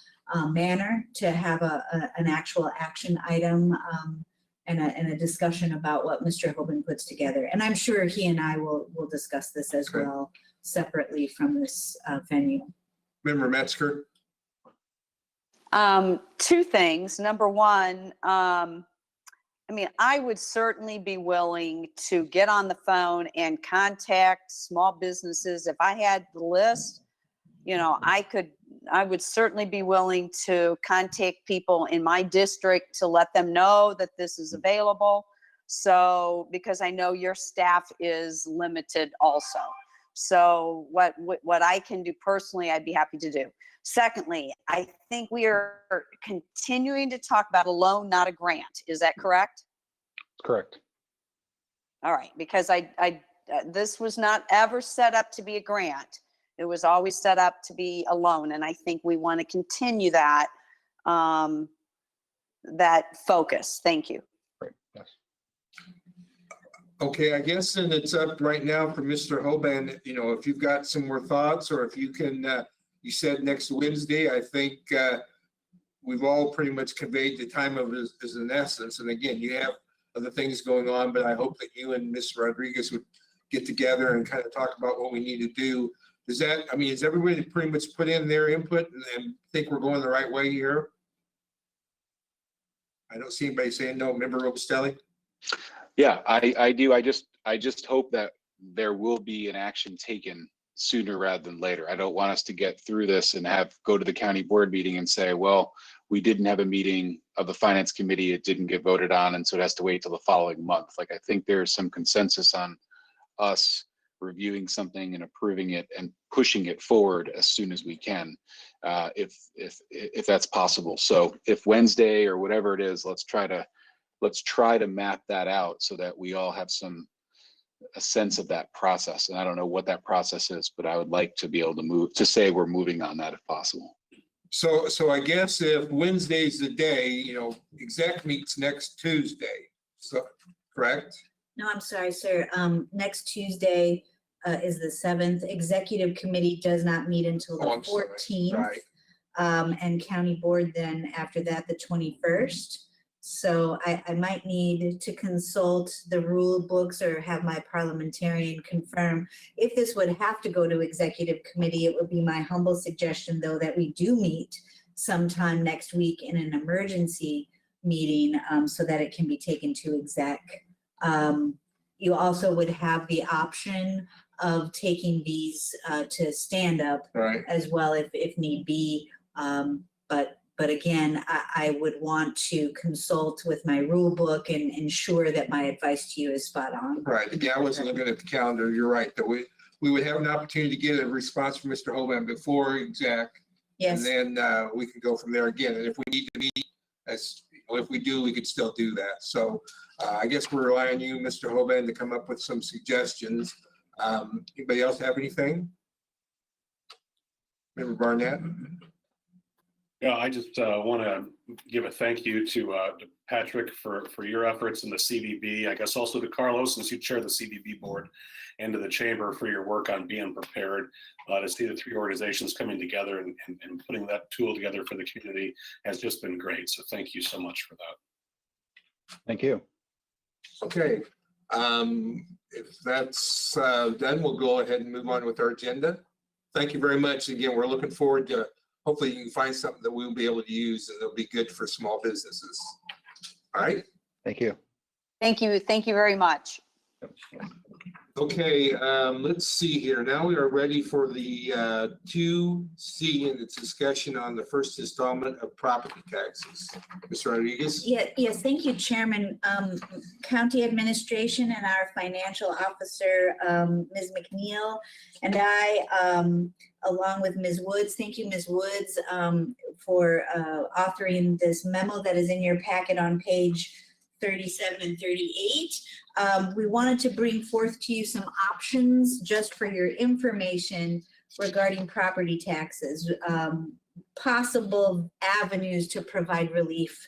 manner to have an actual action item and a discussion about what Mr. Hoban puts together. And I'm sure he and I will discuss this as well separately from this venue. Member Metzger? 2 things. Number one, I would certainly be willing to get on the phone and contact small businesses. If I had the list, I would certainly be willing to contact people in my district to let them know that this is available. So, because I know your staff is limited also. So what I can do personally, I'd be happy to do. Secondly, I think we are continuing to talk about a loan, not a grant. Is that correct? Correct. All right, because this was not ever set up to be a grant. It was always set up to be a loan, and I think we want to continue that focus. Thank you. Great. Yes. Okay, I guess then it's up right now for Mr. Hoban, if you've got some more thoughts, or if you can, you said next Wednesday, I think we've all pretty much conveyed the time of it as an essence. And again, you have other things going on, but I hope that you and Ms. Rodriguez would get together and kind of talk about what we need to do. Is everybody pretty much put in their input and think we're going the right way here? I don't see anybody saying no. Member Robustelli? Yeah, I do. I just hope that there will be an action taken sooner rather than later. I don't want us to get through this and go to the county board meeting and say, well, we didn't have a meeting of the finance committee, it didn't get voted on, and so it has to wait till the following month. Like, I think there's some consensus on us reviewing something and approving it and pushing it forward as soon as we can, if that's possible. So if Wednesday or whatever it is, let's try to map that out so that we all have a sense of that process. And I don't know what that process is, but I would like to be able to say we're moving on that if possible. So I guess if Wednesday's the day, exec meets next Tuesday, so, correct? No, I'm sorry, sir. Next Tuesday is the 7th. Executive committee does not meet until the I'm sorry. 14th. Right. And county board then after that, the 21st. So I might need to consult the rule books or have my parliamentarian confirm. If this would have to go to executive committee, it would be my humble suggestion, though, that we do meet sometime next week in an emergency meeting so that it can be taken to exec. You also would have the option of taking these to stand up as well if need be. But again, I would want to consult with my rule book and ensure that my advice to you is spot on. Right. Again, I wasn't looking at the calendar. You're right. That we would have an opportunity to get a response from Mr. Hoban before exec. Yes. And then we can go from there again. And if we need to meet, if we do, we could still do that. So I guess we're relying on you, Mr. Hoban, to come up with some suggestions. Anybody else have anything? Member Barnett? Yeah, I just want to give a thank you to Patrick for your efforts in the CVB. I guess also to Carlos, since you chair the CVB board, and to the chamber for your work on being prepared. To see the 3 organizations coming together and putting that tool together for the community has just been great. So thank you so much for that. Thank you. Okay, if that's done, we'll go ahead and move on with our agenda. Thank you very much. Again, we're looking forward to, hopefully you can find something that we'll be able to use and that'll be good for small businesses. All right, Thank you. Thank you. Thank you very much. okay, let's see here. Now we are ready for the 2C in its discussion on the first installment of property taxes. Ms. Rodriguez? Yes, thank you, Chairman. County Administration and our financial officer, Ms. McNeil, and I, along with Ms. Woods, thank you, Ms. Woods, for authoring this memo that is in your packet on page 37 and 38. We wanted to bring forth to you some options just for your information regarding property taxes, possible avenues to provide relief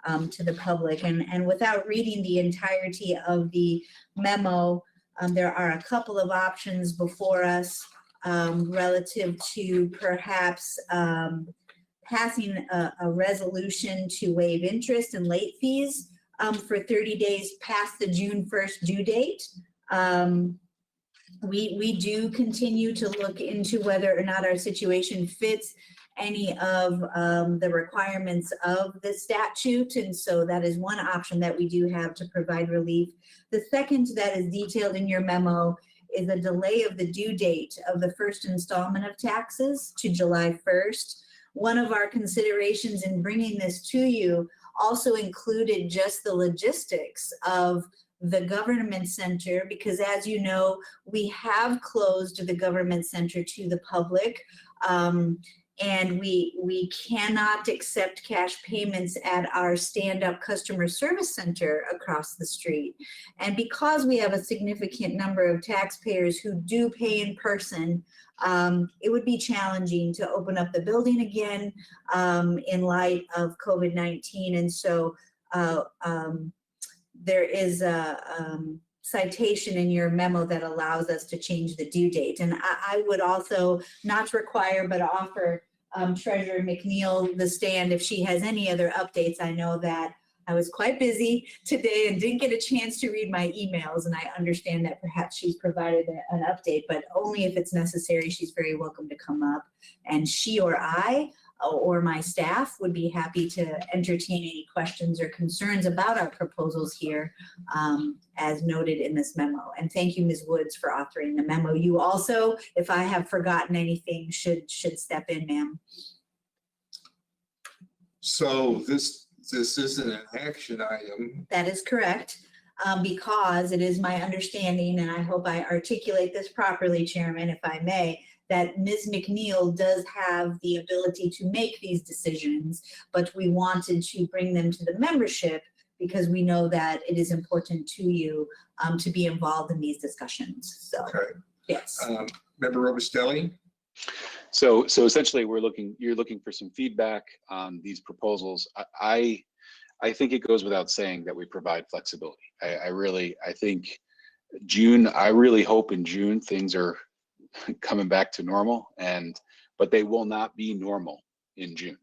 to the public. And without reading the entirety of the memo, there are a couple of options before us relative to perhaps passing a resolution to waive interest and late fees for 30 days past the June 1st due date. We do continue to look into whether or not our situation fits any of the requirements of the statute. And so that is one option that we do have to provide relief. The second that is detailed in your memo is a delay of the due date of the first installment of taxes to July 1st. One of our considerations in bringing this to you also included just the logistics of the government center, because as you know, we have closed the government center to the public. And we cannot accept cash payments at our stand-up customer service center across the street. And because we have a significant number of taxpayers who do pay in person, it would be challenging to open up the building again in light of COVID-19. And so there is a citation in your memo that allows us to change the due date. And I would also not require, but offer Treasurer McNeil the stand if she has any other updates. I know that I was quite busy today and didn't get a chance to read my emails, and I understand that perhaps she's provided an update, but only if it's necessary. She's very welcome to come up, and she or I or my staff would be happy to entertain any questions or concerns about our proposals here, as noted in this memo. And thank you, Ms. Woods, for authoring the memo. You also, if I have forgotten anything, should step in, ma'am. So this isn't an action item. That is correct, because it is my understanding, and I hope I articulate this properly, Chairman, if I may, that Ms. McNeil does have the ability to make these decisions, but we wanted to bring them to the membership because we know that it is important to you to be involved in these discussions. So, Okay. yes. Member Robustelli? So essentially, you're looking for some feedback on these proposals. I think it goes without saying that we provide flexibility. I think June, I really hope in June things are coming back to normal, but they will not be normal in June.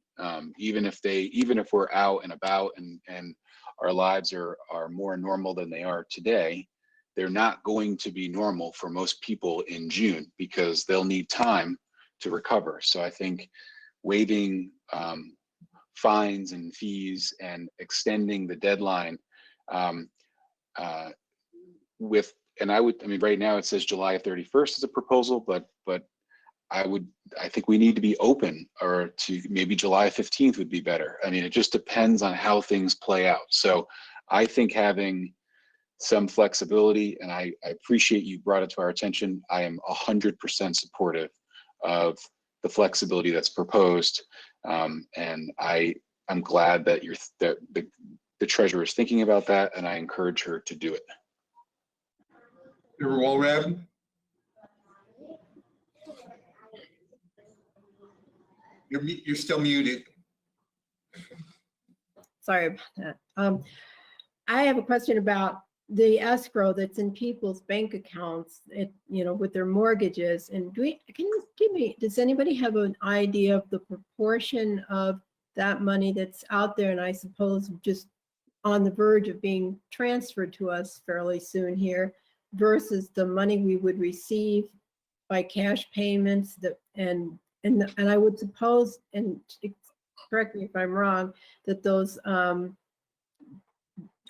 Even if we're out and about and our lives are more normal than they are today, they're not going to be normal for most people in June because they'll need time to recover. So I think waiving fines and fees and extending the deadline right now it says July 31st is a proposal, but I think we need to be open, or to maybe July 15th would be better. I mean, it just depends on how things play out. So I think having some flexibility, and I appreciate you brought it to our attention. I am 100% supportive of the flexibility that's proposed. And I'm glad that the treasurer is thinking about that, and I encourage her to do it. Member Walrab? You're still muted. Sorry about that. I have a question about the escrow that's in people's bank accounts, with their mortgages. And does anybody have an idea of the proportion of that money that's out there? And I suppose just on the verge of being transferred to us fairly soon here versus the money we would receive by cash payments that, and I would suppose, and correct me if I'm wrong, that those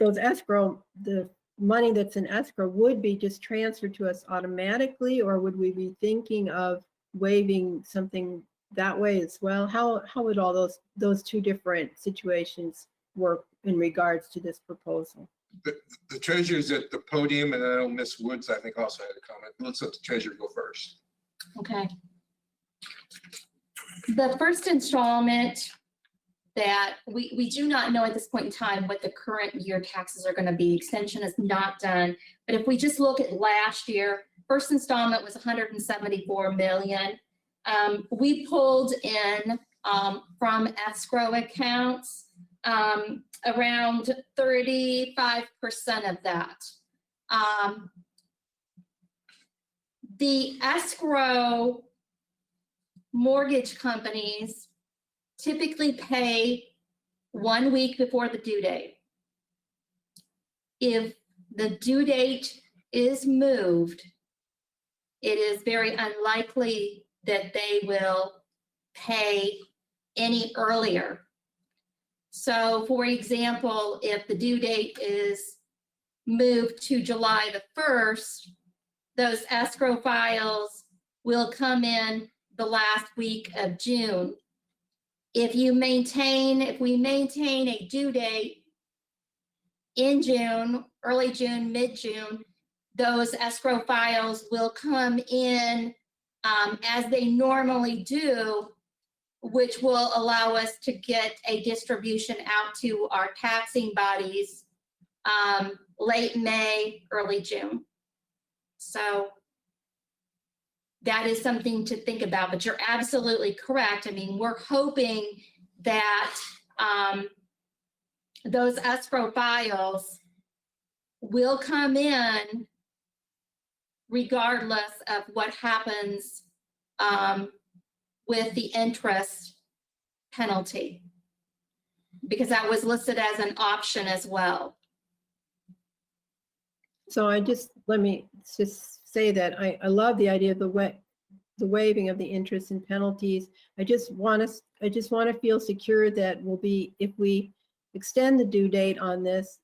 escrow, the money that's in escrow would be just transferred to us automatically, or would we be thinking of waiving something that way as well? How would all those two different situations work in regards to this proposal? The treasurer's at the podium, and I know Ms. Woods, I think, also had a comment. Let's let the treasurer go first. Okay. The first installment that we do not know at this point in time what the current year taxes are going to be. Extension is not done. But if we just look at last year, first installment was 174 million. We pulled in from escrow accounts around 35% of that. The escrow mortgage companies typically pay 1 week before the due date. If the due date is moved, it is very unlikely that they will pay any earlier. So for example, if the due date is moved to July the 1st, those escrow files will come in the last week of June. If we maintain a due date in June, early June, mid-June, those escrow files will come in as they normally do, which will allow us to get a distribution out to our taxing bodies late May, early June. So that is something to think about, but you're absolutely correct. I mean, we're hoping that those escrow files will come in regardless of what happens with the interest penalty, because that was listed as an option as well. So let me just say that I love the idea of the waiving of the interest and penalties. I just want to feel secure that we'll be, if we extend the due date on this,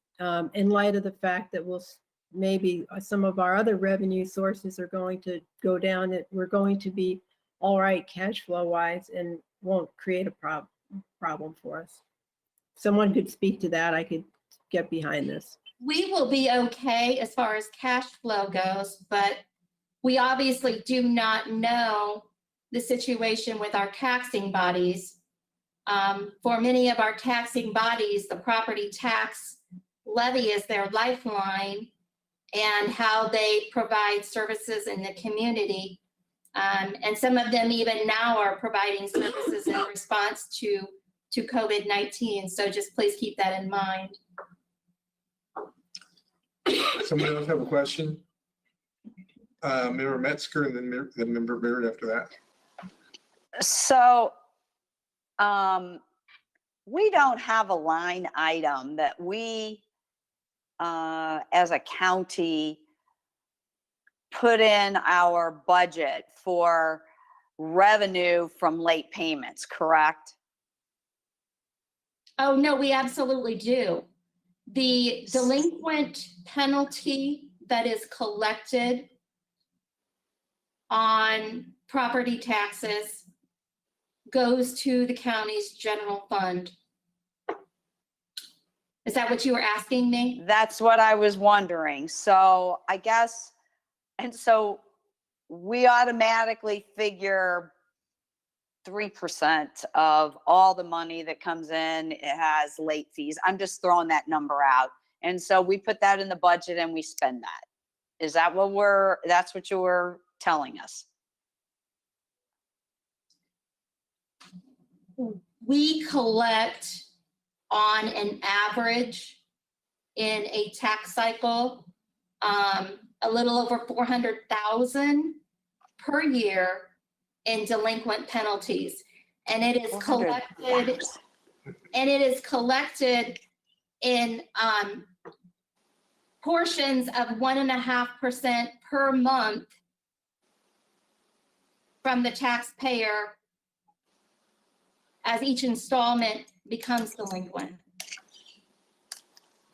in light of the fact that maybe some of our other revenue sources are going to go down, that we're going to be all right cash flow wise and won't create a problem for us. Someone could speak to that. I could get behind this. We will be okay as far as cash flow goes, but we obviously do not know the situation with our taxing bodies. For many of our taxing bodies, the property tax levy is their lifeline and how they provide services in the community. And some of them even now are providing services in response to COVID-19. So just please keep that in mind. Somebody else have a question? Member Metzger and then Member Beard after that. So we don't have a line item that we, as a county, put in our budget for revenue from late payments, correct? Oh, no, we absolutely do. The delinquent penalty that is collected on property taxes goes to the county's general fund. Is that what you were asking me? That's what I was wondering. So I guess, and so we automatically figure 3% of all the money that comes in, it has late fees. I'm just throwing that number out. And so we put that in the budget and we spend that. Is that that's what you were telling us? We collect on an average in a tax cycle, a little over 400,000 per year in delinquent penalties. And it is collected in portions of 1.5% per month from the taxpayer as each installment becomes delinquent.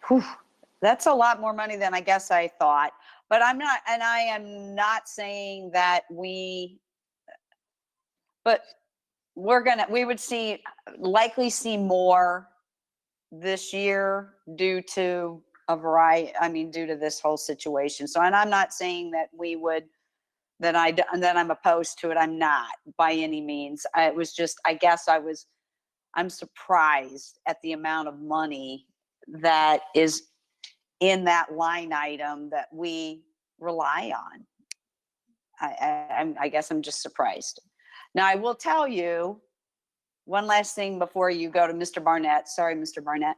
Whew, that's a lot more money than I guess I thought. But I'm not, and I am not saying that but we would likely see more this year due to a variety, due to this whole situation. So, and I'm not saying that that I'm opposed to it. I'm not by any means. It was just, I guess I'm surprised at the amount of money that is in that line item that we rely on. I guess I'm just surprised. Now, I will tell you one last thing before you go to Mr. Barnett. Sorry, Mr. Barnett.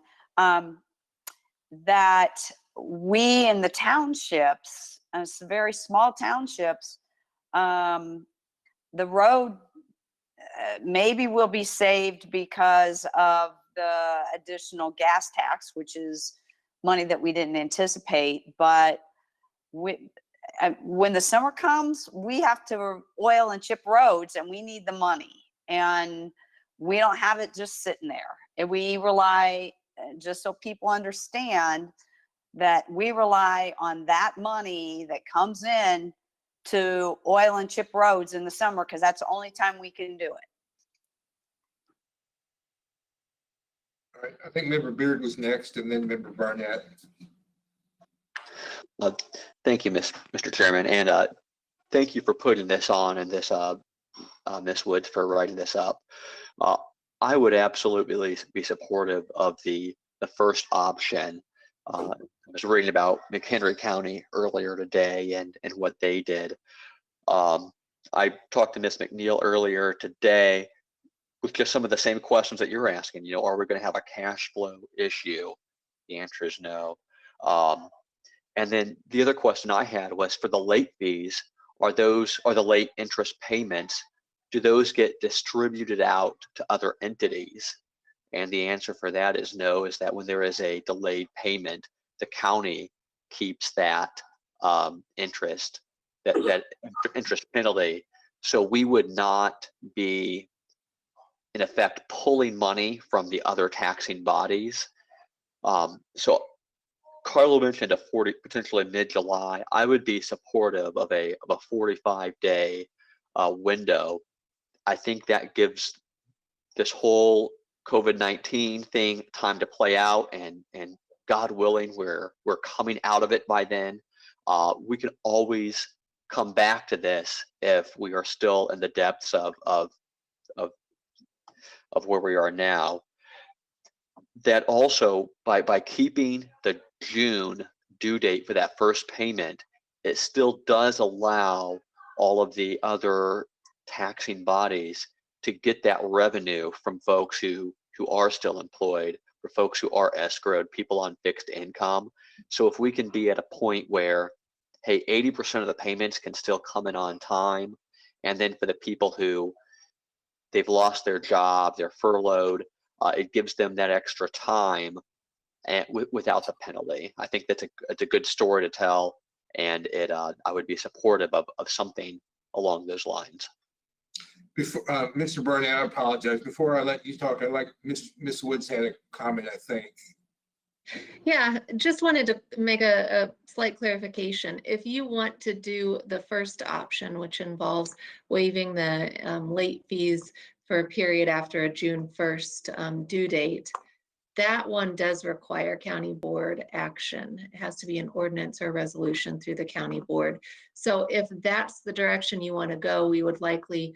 That we in the townships, some very small townships, the road maybe will be saved because of the additional gas tax, which is money that we didn't anticipate. But when the summer comes, we have to oil and chip roads, and we need the money, and we don't have it just sitting there. And we rely, just so people understand, that we rely on that money that comes in to oil and chip roads in the summer, because that's the only time we can do it. All right, I think Member Beard was next, and then Member Barnett. Thank you, Mr. Chairman, and thank you for putting this on, and this Ms. Woods for writing this up. I would absolutely be supportive of the first option. I was reading about McHenry County earlier today and what they did. I talked to Ms. McNeil earlier today with just some of the same questions that you're asking. You know, are we going to have a cash flow issue? The answer is no. And then the other question I had was, for the late fees, are the late interest payments, do those get distributed out to other entities? And the answer for that is no, is that when there is a delayed payment, the county keeps that interest, that interest penalty. So we would not be, in effect, pulling money from the other taxing bodies. So Carlo mentioned potentially mid-July. I would be supportive of a 45-day window. I think that gives this whole COVID-19 thing time to play out, and God willing, we're coming out of it by then. We can always come back to this if we are still in the depths of where we are now. That also, by keeping the June due date for that first payment, it still does allow all of the other taxing bodies to get that revenue from folks who are still employed, for folks who are escrowed, people on fixed income. So if we can be at a point where, hey, 80% of the payments can still come in on time, and then for the people who they've lost their job, they're furloughed, it gives them that extra time and without the penalty. I think it's a good story to tell, and I would be supportive of something along those lines. Before Mr. Barnett, I apologize. Before I let you talk, I'd like Ms. Woods had a comment, I think. Yeah, just wanted to make a slight clarification. If you want to do the first option, which involves waiving the late fees for a period after a June 1st due date, that one does require county board action. It has to be an ordinance or resolution through the county board. So if that's the direction you want to go, we would likely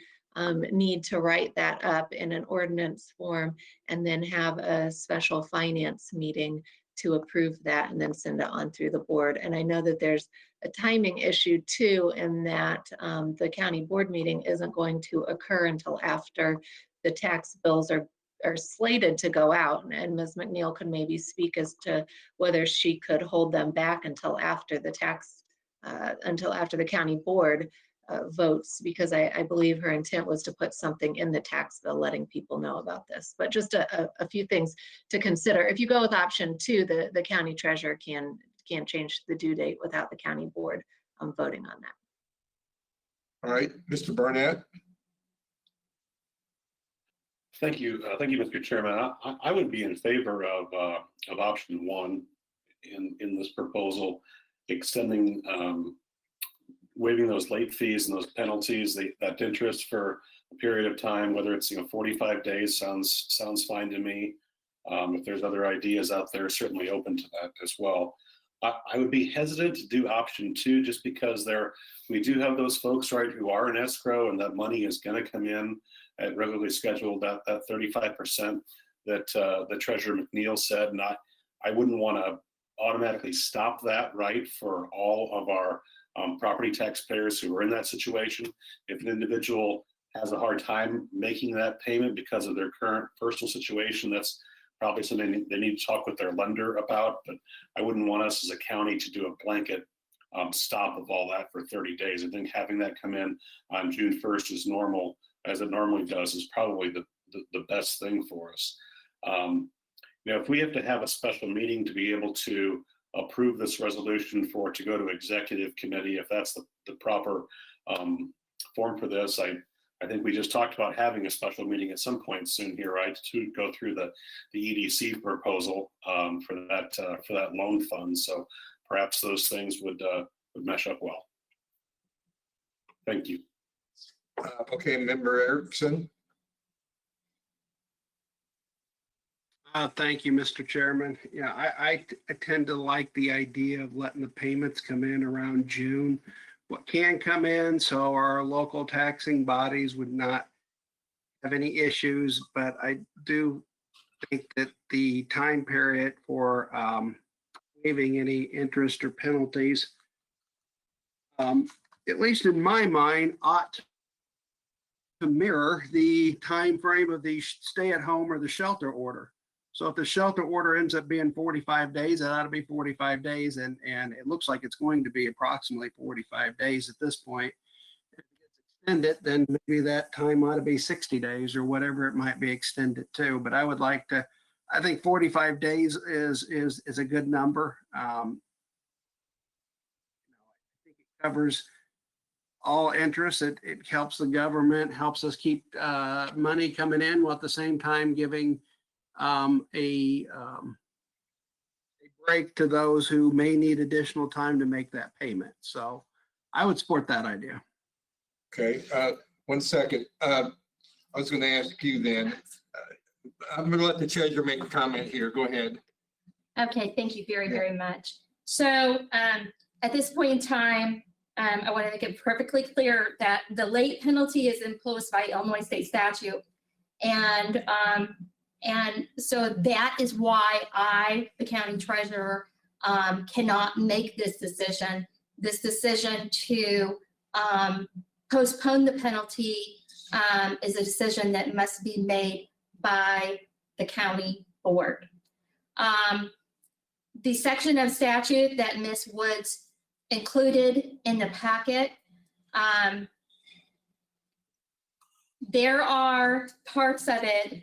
need to write that up in an ordinance form and then have a special finance meeting to approve that and then send it on through the board. And I know that there's a timing issue too, in that the county board meeting isn't going to occur until after the tax bills are slated to go out. And Ms. McNeil could maybe speak as to whether she could hold them back until after the tax, until after the county board votes, because I believe her intent was to put something in the tax bill letting people know about this. But just a few things to consider. If you go with option 2, the county treasurer can change the due date without the county board voting on that. All right, Mr. Burnett. Thank you, Mr. Chairman. I would be in favor of option 1 in this proposal, extending, waiving those late fees and those penalties, that interest for a period of time, whether it's 45 days sounds fine to me. If there's other ideas out there, certainly open to that as well. I would be hesitant to do option 2 just because we do have those folks, right, who are in escrow, and that money is going to come in at regularly scheduled, that 35% that the Treasurer McNeil said. And I wouldn't want to automatically stop that, right, for all of our property taxpayers who are in that situation. If an individual has a hard time making that payment because of their current personal situation, that's probably something they need to talk with their lender about. But I wouldn't want us as a county to do a blanket stop of all that for 30 days. I think having that come in on June 1st is normal, as it normally does, is probably the best thing for us. If we have to have a special meeting to be able to approve this resolution for it to go to executive committee, if that's the proper form for this, I think we just talked about having a special meeting at some point soon here, right, to go through the EDC proposal for that loan fund. So perhaps those things would mesh up well. Thank you. Okay, Member Erickson. Thank you, Mr. Chairman. Yeah, I tend to like the idea of letting the payments come in around June. What can come in, so our local taxing bodies would not have any issues, but I do think that the time period for waiving any interest or penalties, at least in my mind, ought to mirror the time frame of the stay-at-home or the shelter order. So if the shelter order ends up being 45 days, it ought to be 45 days, and it looks like it's going to be approximately 45 days at this point. If it gets extended, then maybe that time ought to be 60 days or whatever it might be extended to. But I think 45 days is a good number. I think it covers all interests. It helps the government, helps us keep money coming in, while at the same time giving a break to those who may need additional time to make that payment. So I would support that idea. Okay, 1 second. I was going to ask you then. I'm going to let the treasurer make a comment here. Go ahead. Okay, thank you very, very much. So at this point in time, I want to make it perfectly clear that the late penalty is imposed by Illinois state statute. And so that is why I, the county treasurer, cannot make this decision to postpone the penalty is a decision that must be made by the county board. The section of statute that Ms. Woods included in the packet, there are parts of it,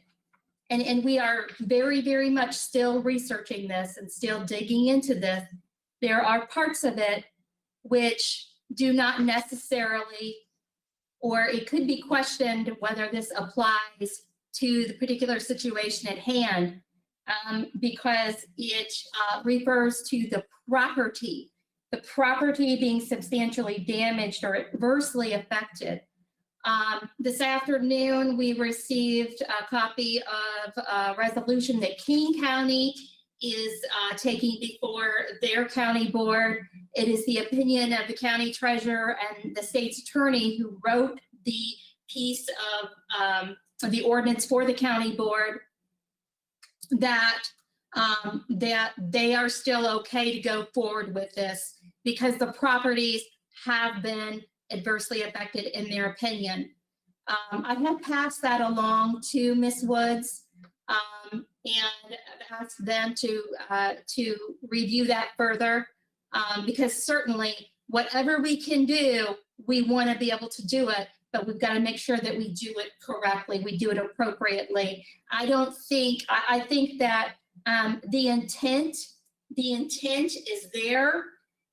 and we are very, very much still researching this and still digging into this. There are parts of it which do not necessarily, or it could be questioned whether this applies to the particular situation at hand, because it refers to the property being substantially damaged or adversely affected. This afternoon, we received a copy of a resolution that King County is taking before their county board. It is the opinion of the county treasurer and the state's attorney who wrote the piece of the ordinance for the county board, that they are still okay to go forward with this because the properties have been adversely affected in their opinion. I have passed that along to Ms. Woods and asked them to review that further, because certainly whatever we can do, we want to be able to do it, but we've got to make sure that we do it correctly, we do it appropriately. I think that the intent is there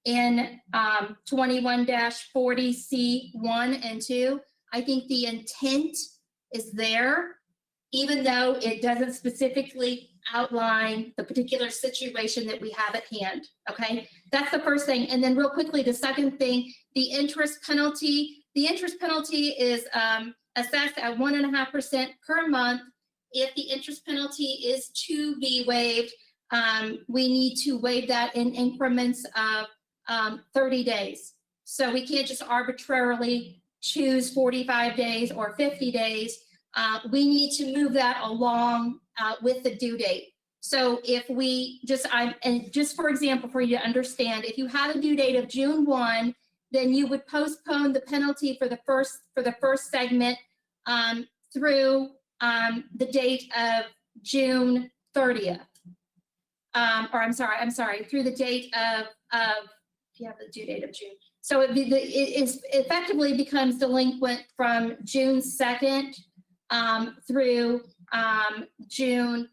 in 21-40C1 and 2. I think the intent is there, even though it doesn't specifically outline the particular situation that we have at hand, okay? That's the first thing. And then real quickly, the second thing, the interest penalty. The interest penalty is assessed at 1.5% per month. If the interest penalty is to be waived, we need to waive that in increments of 30 days. So we can't just arbitrarily choose 45 days or 50 days. We need to move that along with the due date. So if we just for example, for you to understand, if you had a due date of June 1, then you would postpone the penalty for the first segment through the date of June 30th. Or I'm sorry, through the date of you have the due date of June. So it effectively becomes delinquent from June 2nd through June.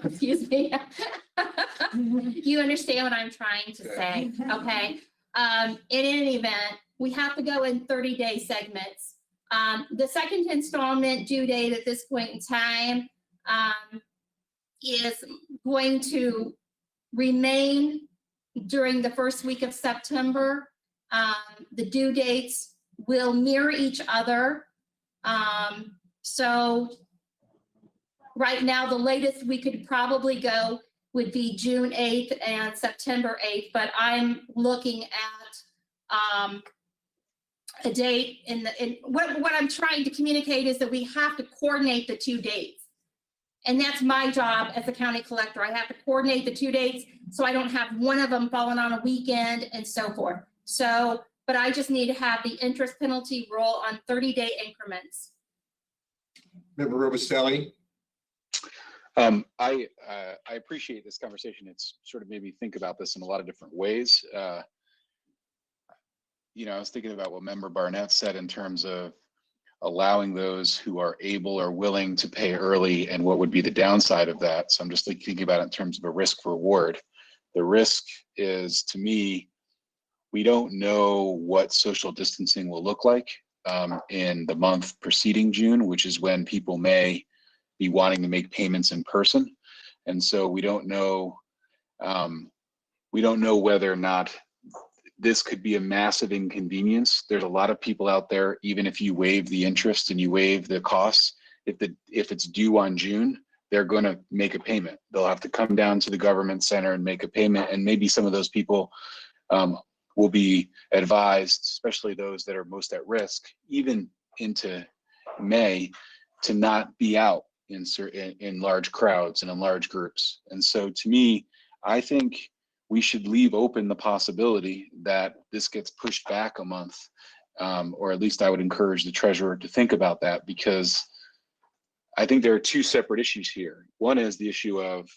Excuse me. You understand what I'm trying to say, okay? In any event, we have to go in 30-day segments. The second installment due date at this point in time is going to remain during the first week of September. The due dates will mirror each other. So right now, the latest we could probably go would be June 8th and September 8th, but I'm looking at a date what I'm trying to communicate is that we have to coordinate the two dates. And that's my job as a county collector. I have to coordinate the two dates so I don't have one of them falling on a weekend and so forth. So, but I just need to have the interest penalty roll on 30-day increments. Member Robustelli? I appreciate this conversation. It's sort of made me think about this in a lot of different ways. You know, I was thinking about what Member Barnett said in terms of allowing those who are able or willing to pay early and what would be the downside of that. So I'm just thinking about it in terms of a risk reward. The risk is, to me, we don't know what social distancing will look like in the month preceding June, which is when people may be wanting to make payments in person. And so we don't know whether or not this could be a massive inconvenience. There's a lot of people out there, even if you waive the interest and you waive the costs, if it's due on June, they're going to make a payment. They'll have to come down to the government center and make a payment. And maybe some of those people will be advised, especially those that are most at risk, even into May, to not be out in large crowds and in large groups. And so to me, I think we should leave open the possibility that this gets pushed back a month, or at least I would encourage the treasurer to think about that, because I think there are two separate issues here. One is the issue of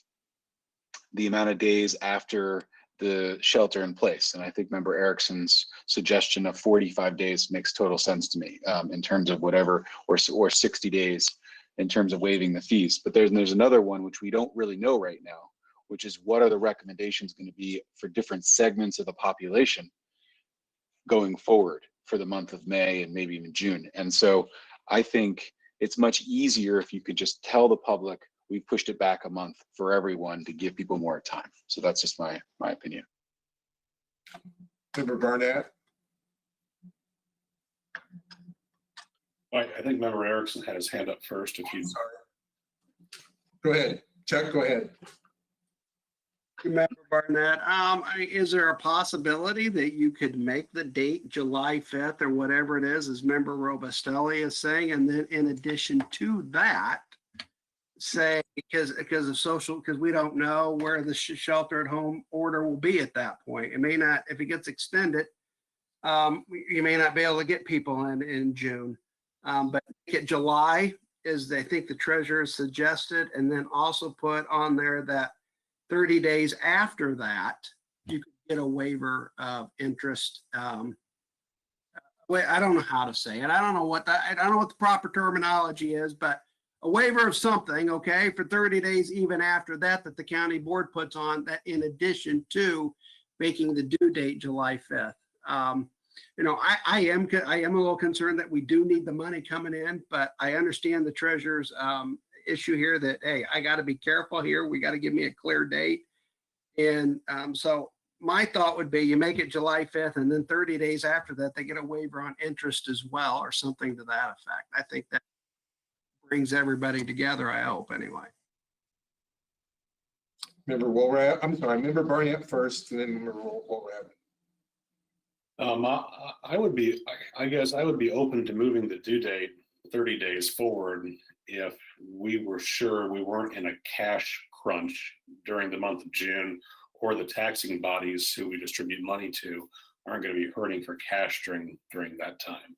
the amount of days after the shelter in place. And I think Member Erickson's suggestion of 45 days makes total sense to me in terms of whatever, or 60 days in terms of waiving the fees. But there's another one which we don't really know right now, which is what are the recommendations going to be for different segments of the population going forward for the month of May and maybe even June. And so I think it's much easier if you could just tell the public, we pushed it back a month for everyone to give people more time. So that's just my opinion. Member Barnett? I think Member Erickson had his hand up first. If you Go ahead. Chuck, go ahead. Member Barnett, is there a possibility that you could make the date July 5th or whatever it is, as Member Robustelli is saying, and then in addition to that, say, because we don't know where the shelter at home order will be at that point. It may not, if it gets extended, you may not be able to get people in June. But get July, is I think the treasurer suggested, and then also put on there that 30 days after that, you could get a waiver of interest. Wait, I don't know how to say it. I don't know what the proper terminology is, but a waiver of something, okay, for 30 days even after that, that the county board puts on, that in addition to making the due date July 5th. You know, I am a little concerned that we do need the money coming in, but I understand the treasurer's issue here that, hey, I got to be careful here. We got to give me a clear date. And so my thought would be you make it July 5th, and then 30 days after that, they get a waiver on interest as well, or something to that effect. I think that brings everybody together, I hope, anyway. Member Woolrab, I'm sorry, Member Barnett first, and then Member Woolrab. I guess I would be open to moving the due date 30 days forward if we were sure we weren't in a cash crunch during the month of June, or the taxing bodies who we distribute money to aren't going to be hurting for cash during that time.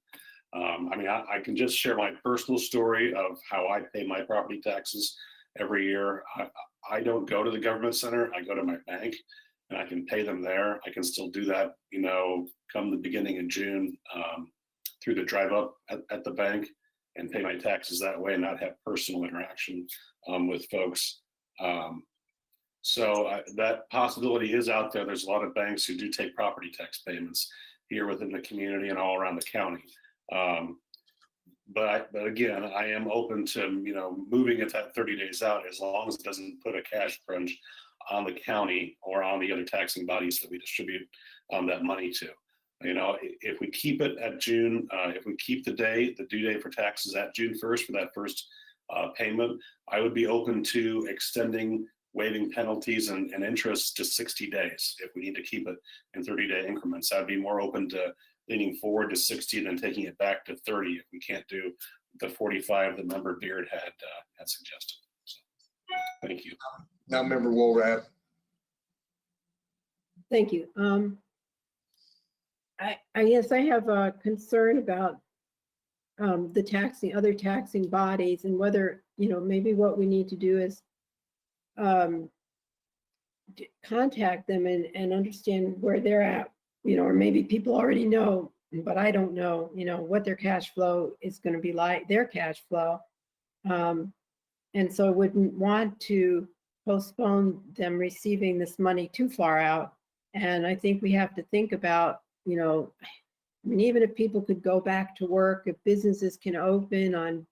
I mean, I can just share my personal story of how I pay my property taxes every year. I don't go to the government center. I go to my bank, and I can pay them there. I can still do that, you know, come the beginning of June through the drive up at the bank, and pay my taxes that way and not have personal interaction with folks. So that possibility is out there. There's a lot of banks who do take property tax payments here within the community and all around the county. But again, I am open to, you know, moving it that 30 days out, as long as it doesn't put a cash crunch on the county or on the other taxing bodies that we distribute that money to. You know, if we keep it at June, if we keep the due date for taxes at June 1st for that first payment, I would be open to extending waiving penalties and interest to 60 days if we need to keep it in 30-day increments. I'd be more open to leaning forward to 60 and then taking it back to 30 if we can't do the 45 that Member Beard had suggested. So, thank you. Now, Member Woolrab. Thank you. I guess I have a concern about the other taxing bodies, and whether, you know, maybe what we need to do is contact them and understand where they're at, you know, or maybe people already know, but I don't know, you know, what their cash flow is going to be like, their cash flow. And so I wouldn't want to postpone them receiving this money too far out. And I think we have to think about, you know, I mean, even if people could go back to work, if businesses can open on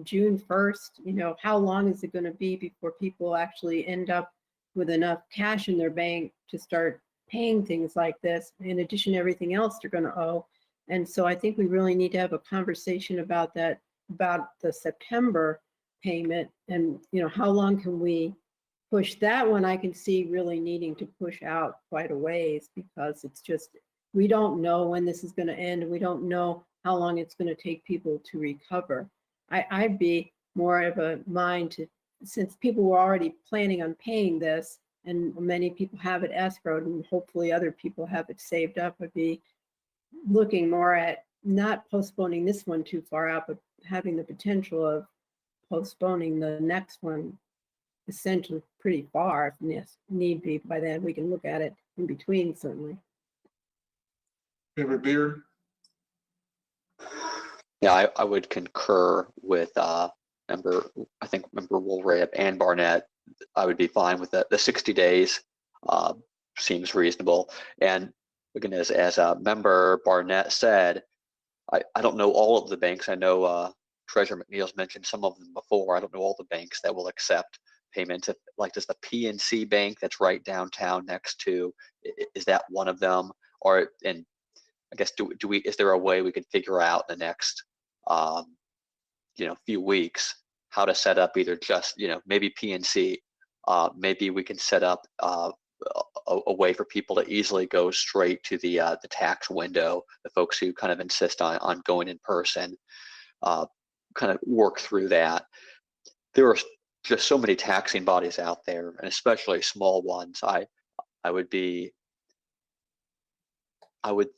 June 1st, you know, how long is it going to be before people actually end up with enough cash in their bank to start paying things like this, in addition to everything else they're going to owe? And so I think we really need to have a conversation about that, about the September payment, and, you know, how long can we push that one? I can see really needing to push out quite a ways, because it's just, we don't know when this is going to end, and we don't know how long it's going to take people to recover. I'd be more of a mind to, since people were already planning on paying this, and many people have it escrowed, and hopefully other people have it saved up, I'd be looking more at not postponing this one too far out, but having the potential of postponing the next one essentially pretty far, if need be. By then we can look at it in between, certainly. Member Beard. Yeah, I would concur with Member Woolrab and Barnett. I would be fine with the 60 days. Seems reasonable. And again, as Member Barnett said, I don't know all of the banks. I know Treasurer McNeil's mentioned some of them before. I don't know all the banks that will accept payments. Like, does the PNC Bank that's right downtown next to, is that one of them? Or, and I guess, is there a way we could figure out in the next few weeks how to set up either just, maybe PNC, maybe we can set up a way for people to easily go straight to the tax window, the folks who kind of insist on going in person, kind of work through that. There are just so many taxing bodies out there, and especially small ones. I would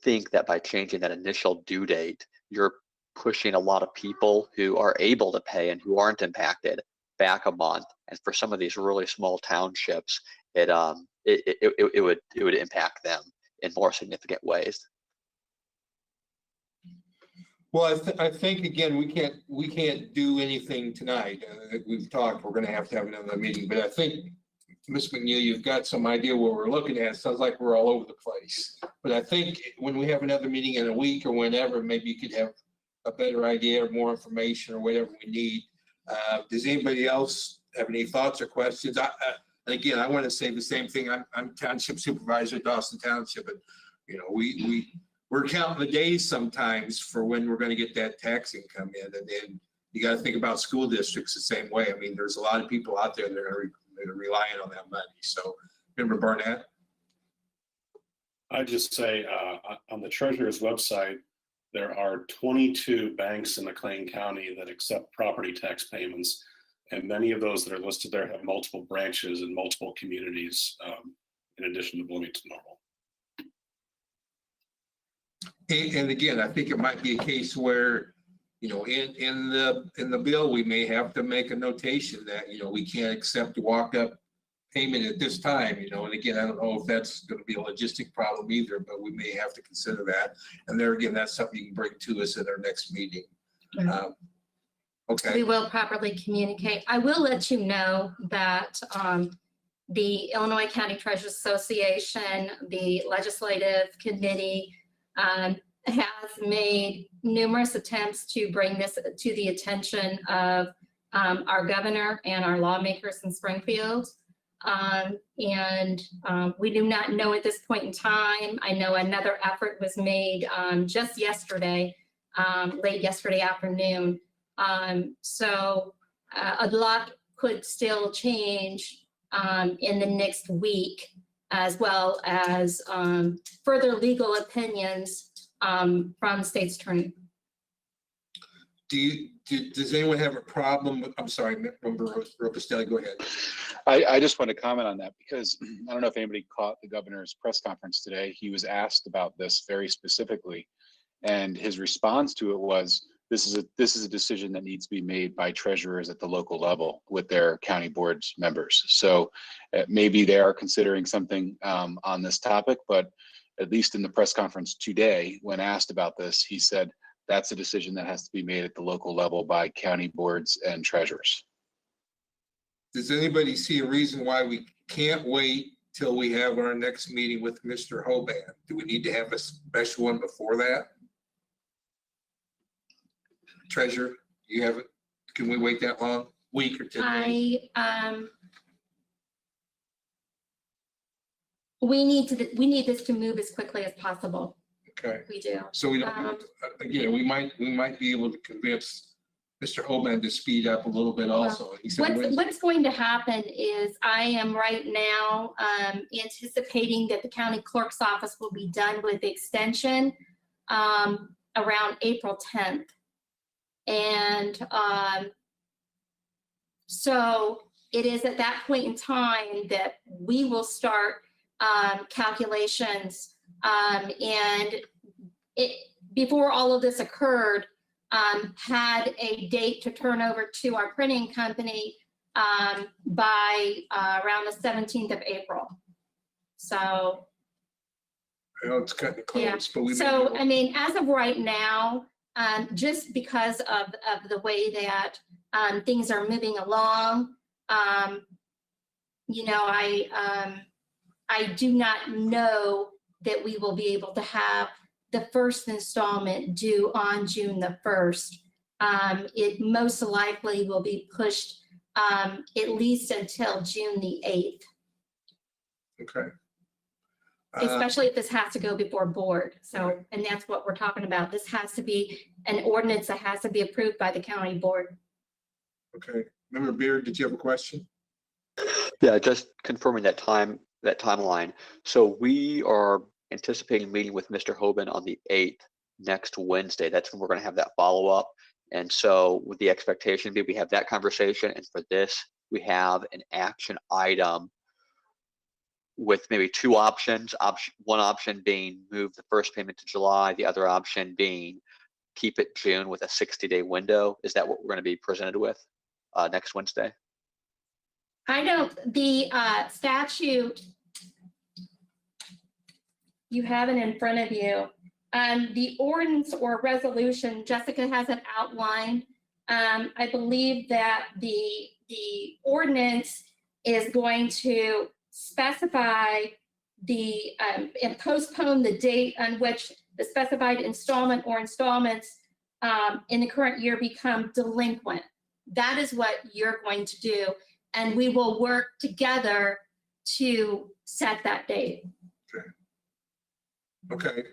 think that by changing that initial due date, you're pushing a lot of people who are able to pay and who aren't impacted back a month. And for some of these really small townships, it would impact them in more significant ways. Well, I think, again, we can't do anything tonight. We've talked, we're gonna have to have another meeting, but I think, Ms. McNeil, you've got some idea what we're looking at. It sounds like we're all over the place. But I think when we have another meeting in a week or whenever, maybe you could have a better idea or more information or whatever we need. Does anybody else have any thoughts or questions? And again, I want to say the same thing. I'm Township Supervisor at Dawson Township, and you know, we're counting the days sometimes for when we're going to get that tax income in, and then you got to think about school districts the same way. I mean, there's a lot of people out there that are relying on that money. So, Member Barnett. I just say on the treasurer's website, there are 22 banks in McLean County that accept property tax payments. And many of those that are listed there have multiple branches in multiple communities in addition to Bloomington Normal. And again, I think it might be a case where, you know, in the bill, we may have to make a notation that, you know, we can't accept a walk-up payment at this time, you know, and again, I don't know if that's going to be a logistic problem either, but we may have to consider that. And there again, that's something you can bring to us at our next meeting. Okay. We will properly communicate. I will let you know that the Illinois County Treasurers Association, the Legislative Committee, has made numerous attempts to bring this to the attention of our governor and our lawmakers in Springfield. We do not know at this point in time. I know another effort was made just yesterday, late yesterday afternoon. So a lot could still change in the next week, as well as further legal opinions from the state's attorney. Does anyone have a problem with, I'm sorry, Member Robustelli, go ahead. I just want to comment on that because I don't know if anybody caught the governor's press conference today. He was asked about this very specifically, and his response to it was, this is a decision that needs to be made by treasurers at the local level with their county boards members. So maybe they are considering something on this topic, but at least in the press conference today, when asked about this, he said that's a decision that has to be made at the local level by county boards and treasurers. Does anybody see a reason why we can't wait till we have our next meeting with Mr. Hoban? Do we need to have a special one before that? Treasurer, you have it? Can we wait that long? Week or 10 days? We need this to move as quickly as possible. Okay. We do. So we don't, again, we might be able to convince Mr. Hoban to speed up a little bit also. He said What's going to happen is I am right now anticipating that the county clerk's office will be done with the extension around April 10th. And so it is at that point in time that we will start calculations. And before all of this occurred, had a date to turn over to our printing company by around the 17th of April. So. It's kind of close, Yeah. but we. So, I mean, as of right now, just because of the way that things are moving along, you know, I do not know that we will be able to have the first installment due on June the 1st. It most likely will be pushed at least until June the 8th. Okay. Especially if this has to go before board. So, and that's what we're talking about. This has to be an ordinance that has to be approved by the county board. Okay. Member Beard, did you have a question? Yeah, just confirming that timeline. So we are anticipating meeting with Mr. Hoban on the 8th, next Wednesday. That's when we're going to have that follow-up. And so with the expectation that we have that conversation, and for this, we have an action item with maybe two options. One option being move the first payment to July, the other option being keep it June with a 60-day window. Is that what we're going to be presented with next Wednesday? I don't, the statute, you have it in front of you. The ordinance or resolution, Jessica has it outlined. I believe that the ordinance is going to specify the, and postpone the date on which the specified installment or installments in the current year become delinquent. That is what you're going to do. And we will work together to set that date. Okay.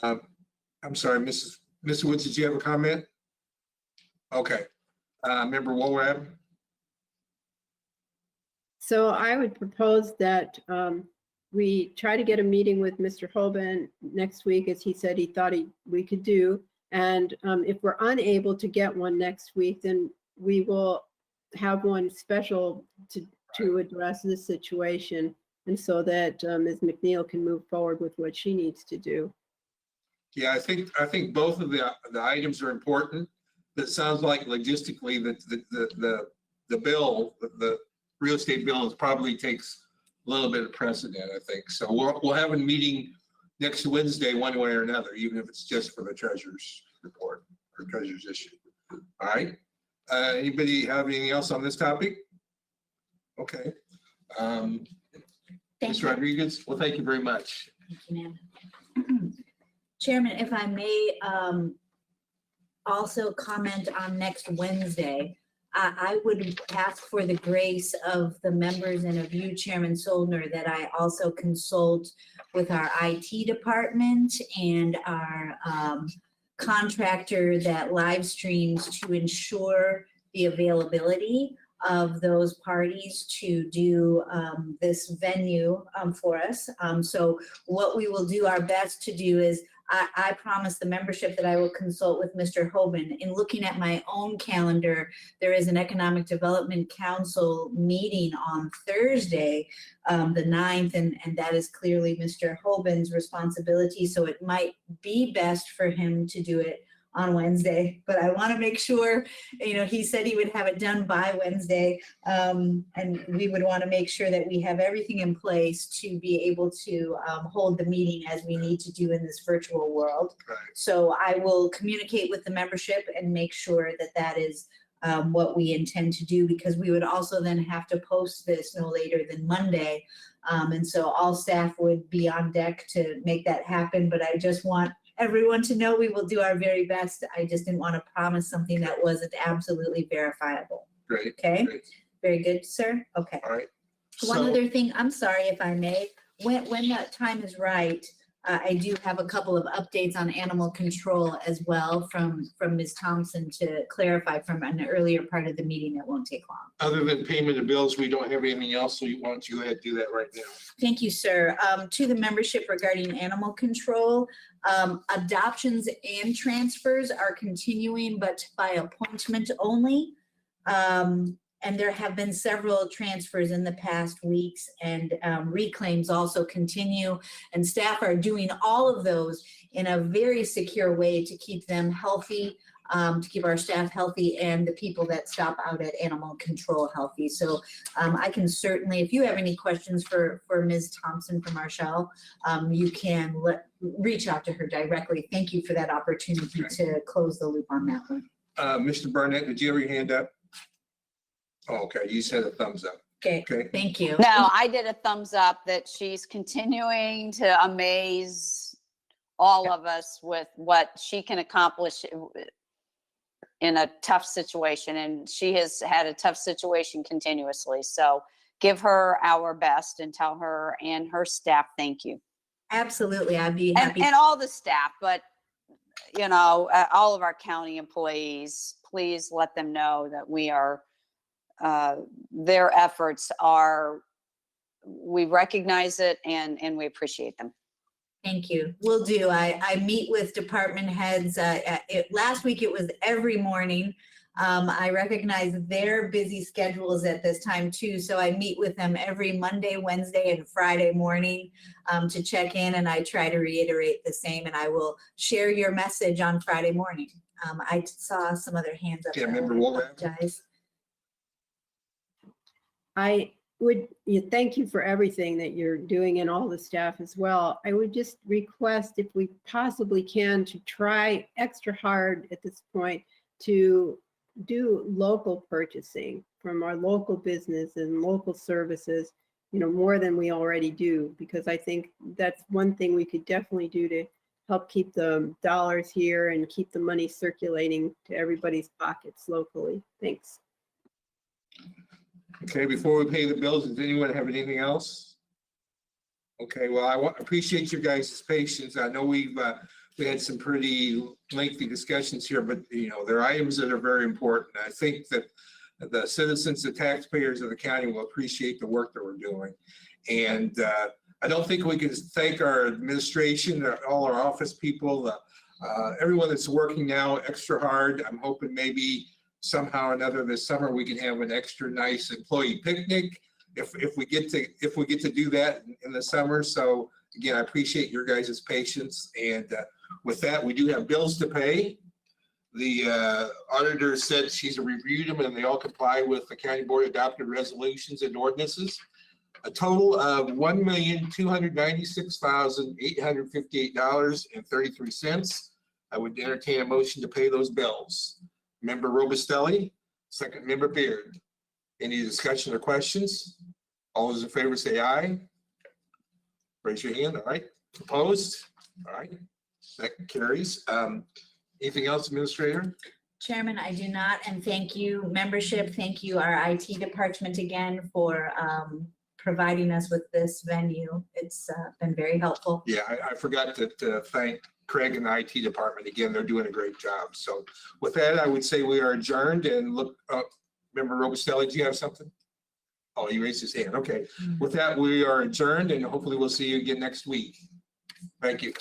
I'm sorry, Mrs. Woods, did you have a comment? Okay. Member Walrab? So I would propose that we try to get a meeting with Mr. Hoban next week, as he said he thought we could do. And if we're unable to get one next week, then we will have one special to address this situation, and so that Ms. McNeil can move forward with what she needs to do. Yeah, I think both of the items are important. That sounds like logistically that the bill, the real estate bill probably takes a little bit of precedent, I think. So we'll have a meeting next Wednesday, one way or another, even if it's just for the treasurer's report or treasurer's issue. All right. Anybody have anything else on this topic? Okay. Ms. Rodriguez, well, thank you very much. Thank you, ma'am. Chairman, if I may also comment on next Wednesday, I would ask for the grace of the members and of you, Chairman Soldner, that I also consult with our IT department and our contractor that live streams to ensure the availability of those parties to do this venue for us. So what we will do our best to do is I promise the membership that I will consult with Mr. Hoban. In looking at my own calendar, there is an Economic Development Council meeting on Thursday, the 9th, and that is clearly Mr. Hoban's responsibility. So it might be best for him to do it on Wednesday, but I want to make sure, he said he would have it done by Wednesday. And we would want to make sure that we have everything in place to be able to hold the meeting as we need to do in this virtual world. Right. So I will communicate with the membership and make sure that that is what we intend to do, because we would also then have to post this no later than Monday. And so all staff would be on deck to make that happen, but I just want everyone to know we will do our very best. I just didn't want to promise something that wasn't absolutely verifiable. Great. Okay, Great. very good, sir. Okay. All right. One So- other thing, I'm sorry if I may, when that time is right, I do have a couple of updates on animal control as well from Ms. Thompson to clarify from an earlier part of the meeting. That won't take long. Other than payment of bills, we don't have anything else, so you want to go ahead and do that right now. Thank you, sir. To the membership regarding animal control, adoptions and transfers are continuing, but by appointment only. And there have been several transfers in the past weeks, and reclaims also continue. And staff are doing all of those in a very secure way to keep them healthy, to keep our staff healthy and the people that stop out at animal control healthy. So I can certainly, if you have any questions for Ms. Thompson from Marshall, you can reach out to her directly. Thank you for that opportunity to close the loop on that one. Mr. Barnett, did you have your hand up? Oh, okay, you said a thumbs up. Okay, Okay. thank you. No, I did a thumbs up that she's continuing to amaze all of us with what she can accomplish in a tough situation. And she has had a tough situation continuously. So give her our best and tell her and her staff, thank you. Absolutely, I'd be happy. And all the staff, but all of our county employees, please let them know that we are, their efforts are, we recognize it and we appreciate them. Thank you. Will do. I meet with department heads. Last week it was every morning. I recognize their busy schedules at this time too. So I meet with them every Monday, Wednesday, and Friday morning to check in, and I try to reiterate the same, and I will share your message on Friday morning. I saw some other hands up. Yeah, there. Member I Walrath. apologize. I would, thank you for everything that you're doing and all the staff as well. I would just request if we possibly can to try extra hard at this point to do local purchasing from our local business and local services, more than we already do, because I think that's one thing we could definitely do to help keep the dollars here and keep the money circulating to everybody's pockets locally. Thanks. Okay, before we pay the bills, does anyone have anything else? Okay, well, I appreciate your guys' patience. I know we had some pretty lengthy discussions here, but there are items that are very important. I think that the citizens, the taxpayers of the county will appreciate the work that we're doing. And I don't think we can thank our administration, all our office people, everyone that's working now extra hard. I'm hoping maybe somehow or another this summer we can have an extra nice employee picnic if we get to do that in the summer. So again, I appreciate your guys' patience. And with that, we do have bills to pay. The auditor said she's reviewed them and they all comply with the county board adopted resolutions and ordinances. A total of $1,296,858.33. I would entertain a motion to pay those bills. Member Robustelli, second member Beard. Any discussion or questions? All those in favor say aye. Raise your hand. All right. Opposed? All right. That carries. Anything else, Administrator? Chairman, I do not, and thank you, membership. Thank you, our IT department again for providing us with this venue. It's been very helpful. Yeah, I forgot to thank Craig and the IT department again. They're doing a great job. So with that, I would say we are adjourned and look up. Member Robustelli, do you have something? Oh, he raised his hand. Okay. With that, we are adjourned and hopefully we'll see you again next week. Thank you.